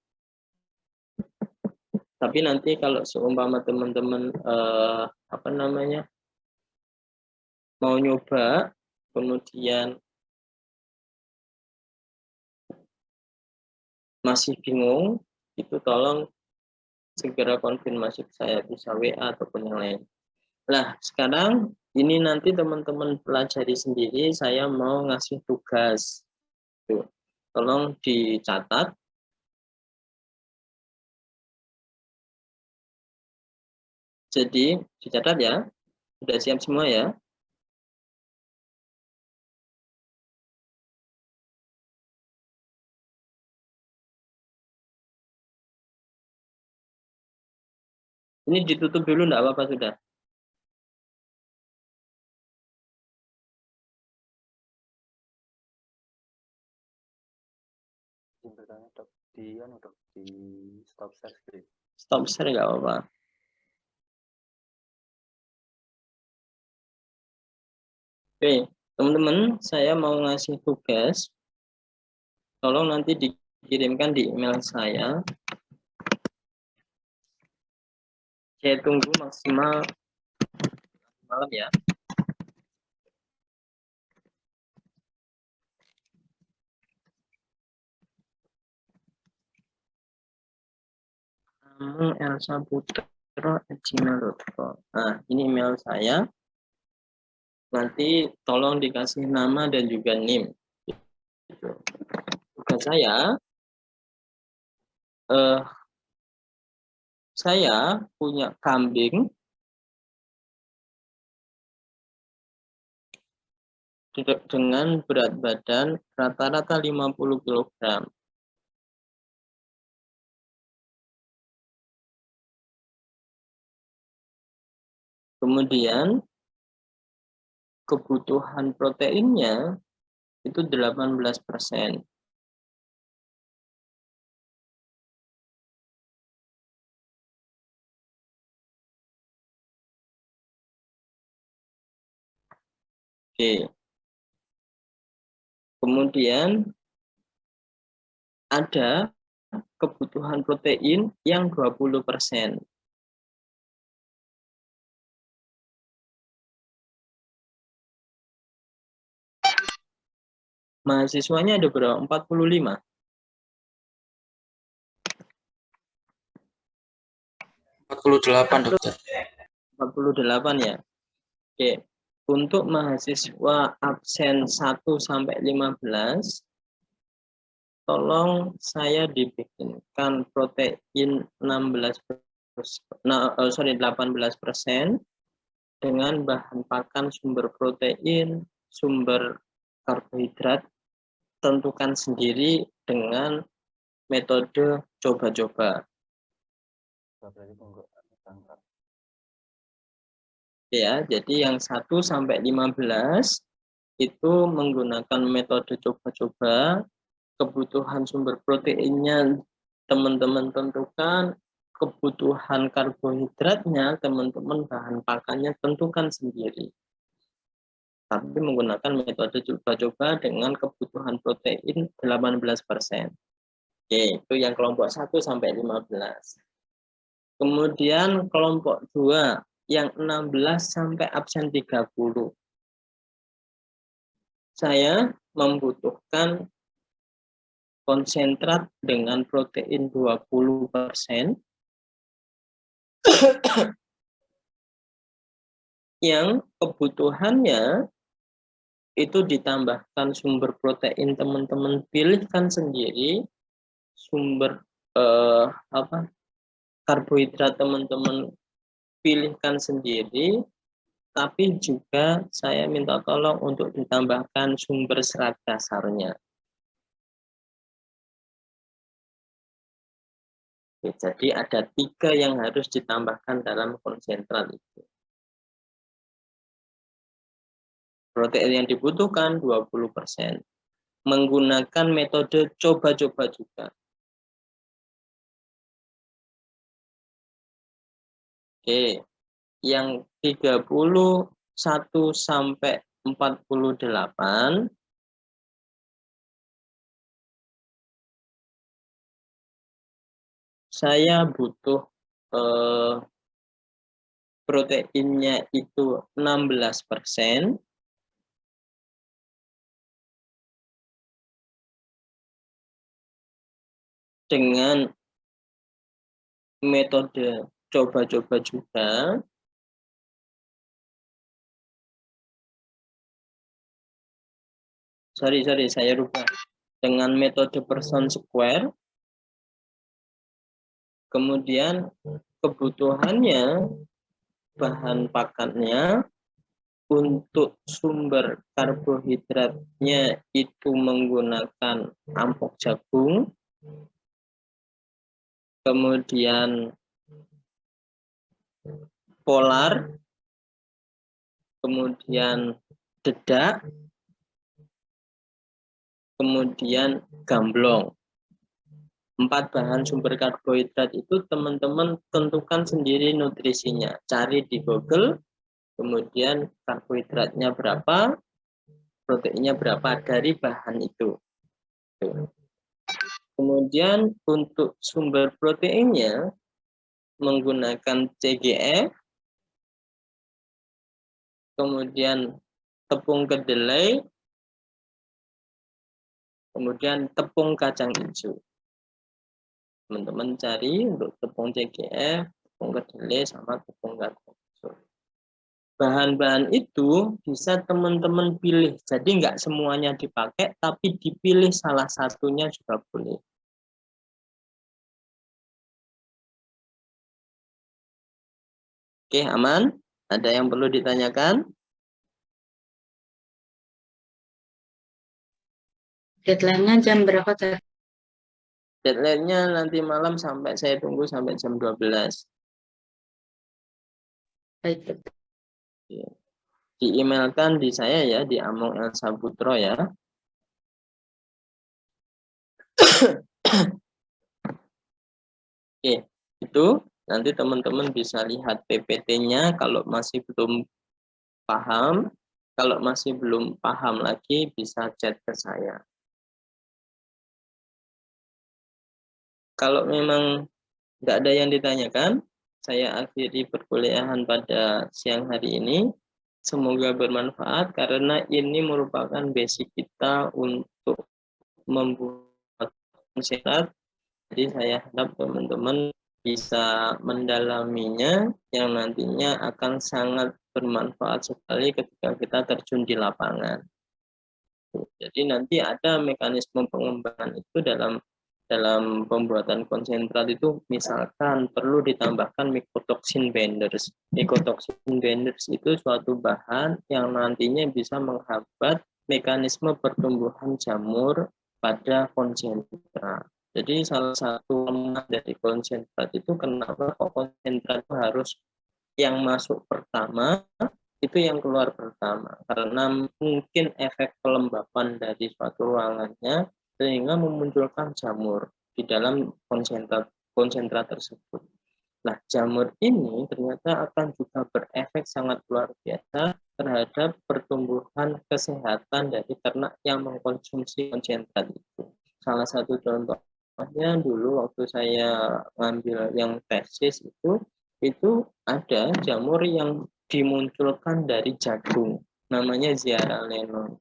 Tapi nanti kalau seumpama teman-teman mau nyoba kemudian masih bingung, itu tolong segera konfirmasi ke saya, bisa WA ataupun yang lain. Nah, sekarang ini nanti teman-teman pelajari sendiri, saya mau ngasih tugas. Tuh, tolong dicatat. Jadi, dicatat ya. Sudah siap semua ya? Ini ditutup dulu, enggak apa-apa sudah. Bertanya dok, di stop share screen. Stop share nggak apa-apa. Oke, teman-teman, saya mau ngasih tugas. Tolong nanti dikirimkan di email saya. Saya tunggu maksimal malam ya. elsaputro@gmail.com. Nah, ini email saya. Nanti tolong dikasih nama dan juga NIM. Tugas saya punya kambing dengan berat badan rata-rata 50 kg. Kemudian kebutuhan proteinnya itu 18%. Oke. Kemudian ada kebutuhan protein yang 20%. Mahasiswanya ada berapa? 45. 48, dokter. 48 ya. Oke. Untuk mahasiswa absen 1 sampai 15, tolong saya dibikinkan protein 18% dengan bahan pakan sumber protein, sumber karbohidrat, tentukan sendiri dengan metode coba-coba. Ya, jadi yang 1 sampai 15 itu menggunakan metode coba-coba. Kebutuhan sumber proteinnya teman-teman tentukan, kebutuhan karbohidratnya teman-teman bahan pakannya tentukan sendiri. Tapi menggunakan metode coba-coba dengan kebutuhan protein 18%. Oke, itu yang kelompok 1 sampai 15. Kemudian kelompok 2 yang 16 sampai absen 30. Saya membutuhkan konsentrat dengan protein 20% yang kebutuhannya itu ditambahkan sumber protein, teman-teman pilihkan sendiri, sumber karbohidrat teman-teman pilihkan sendiri, tapi juga saya minta tolong untuk ditambahkan sumber serat dasarnya. Oke, jadi ada 3 yang harus ditambahkan dalam konsentrat itu. Protein yang dibutuhkan 20%. Menggunakan metode coba-coba juga. Oke, yang 31 sampai 48 saya butuh proteinnya itu 16%. Dengan metode coba-coba juga. Sorry, saya rubah. Dengan metode Poisson square. Kemudian kebutuhannya, bahan pakannya, untuk sumber karbohidratnya itu menggunakan ampok jagung. Kemudian polar, kemudian dedak, kemudian gamblong. 4 bahan sumber karbohidrat itu teman-teman tentukan sendiri nutrisinya. Cari di Google, kemudian karbohidratnya berapa, proteinnya berapa dari bahan itu. Kemudian untuk sumber proteinnya menggunakan CGF, kemudian tepung kedelai, kemudian tepung kacang hijau. Teman-teman cari untuk tepung CGF, tepung kedelai, sama tepung kacang hijau. Bahan-bahan itu bisa teman-teman pilih. Jadi nggak semuanya dipakai, tapi dipilih salah satunya juga boleh. Oke, aman? Ada yang perlu ditanyakan? Deadline-nya jam berapa tadi? Deadline-nya nanti malam sampai saya tunggu sampai jam 12. Baik, dokter. Di-emailkan di saya ya, di Among Elsa Putro ya. Oke, itu nanti teman-teman bisa lihat PPT-nya kalau masih belum paham. Kalau masih belum paham lagi bisa chat ke saya. Kalau memang nggak ada yang ditanyakan, saya akhiri perkuliahan pada siang hari ini. Semoga bermanfaat karena ini merupakan basic kita untuk membuat sehat. Jadi saya harap teman-teman bisa mendalaminya yang nantinya akan sangat bermanfaat sekali ketika kita terjun di lapangan. Jadi nanti ada mekanisme pengembangan itu dalam pembuatan konsentrat itu, misalkan perlu ditambahkan mycotoxin binders. Mycotoxin binders itu suatu bahan yang nantinya bisa menghambat mekanisme pertumbuhan jamur pada konsentrat. Jadi salah satu lemah dari konsentrat itu kenapa kok konsentrat itu harus yang masuk pertama itu yang keluar pertama, karena mungkin efek kelembapan dari suatu ruangannya sehingga memunculkan jamur di dalam konsentrat tersebut. Nah, jamur ini ternyata akan juga berefek sangat luar biasa terhadap pertumbuhan kesehatan dari ternak yang mengkonsumsi konsentrat itu. Salah satu contohnya dulu waktu saya ngambil yang tesis itu ada jamur yang dimunculkan dari jagung, namanya zearalenone.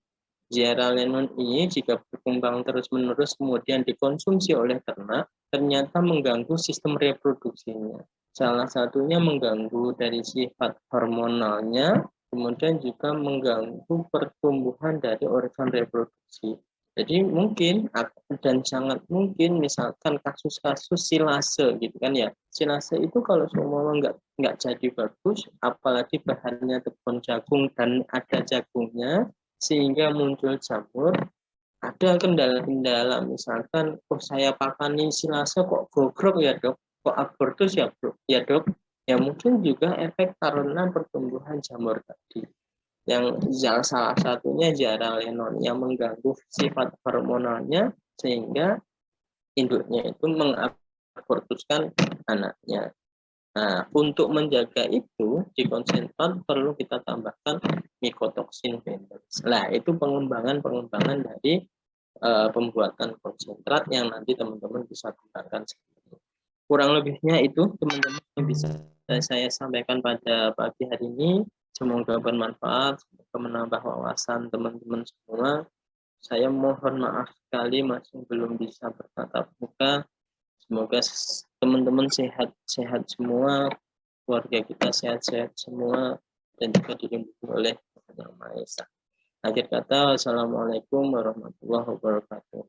Zearalenone ini jika berkembang terus-menerus kemudian dikonsumsi oleh ternak, ternyata mengganggu sistem reproduksinya. Salah satunya mengganggu dari sifat hormonalnya, kemudian juga mengganggu pertumbuhan dari organ reproduksi. Jadi mungkin dan sangat mungkin misalkan kasus-kasus silase gitu kan ya. Silase itu kalau semua nggak jadi bagus, apalagi bahannya tepung jagung dan ada jagungnya, sehingga muncul jamur. Ada kendala-kendala, misalkan saya pakani silase kok gogrok ya dok, kok abortus ya dok, ya mungkin juga efek karena pertumbuhan jamur tadi. Yang salah satunya zearalenone yang mengganggu sifat hormonalnya sehingga induknya itu mengabortuskan anaknya. Nah, untuk menjaga itu di konsentrat perlu kita tambahkan mycotoxin binders. Nah, itu pengembangan dari pembuatan konsentrat yang nanti teman-teman bisa kembangkan sendiri. Kurang lebihnya itu teman-teman yang bisa saya sampaikan pada pagi hari ini. Semoga bermanfaat, semoga menambah wawasan teman-teman semua. Saya mohon maaf sekali masih belum bisa bertatap muka. Semoga teman-teman sehat-sehat semua, keluarga kita sehat-sehat semua, dan juga dilindungi oleh Tuhan Yang Maha Esa. Akhir kata, Assalamualaikum warahmatullahi wabarakatuh.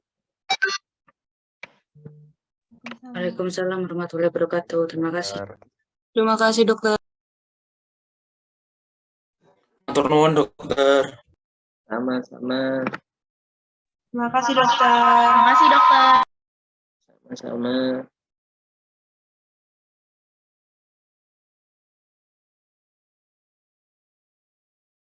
Waalaikumsalam warahmatullahi wabarakatuh. Terima kasih. Terima kasih dokter. Matur nuwun, dokter. Sama-sama. Terima kasih dokter. Terima kasih dokter. Sama-sama.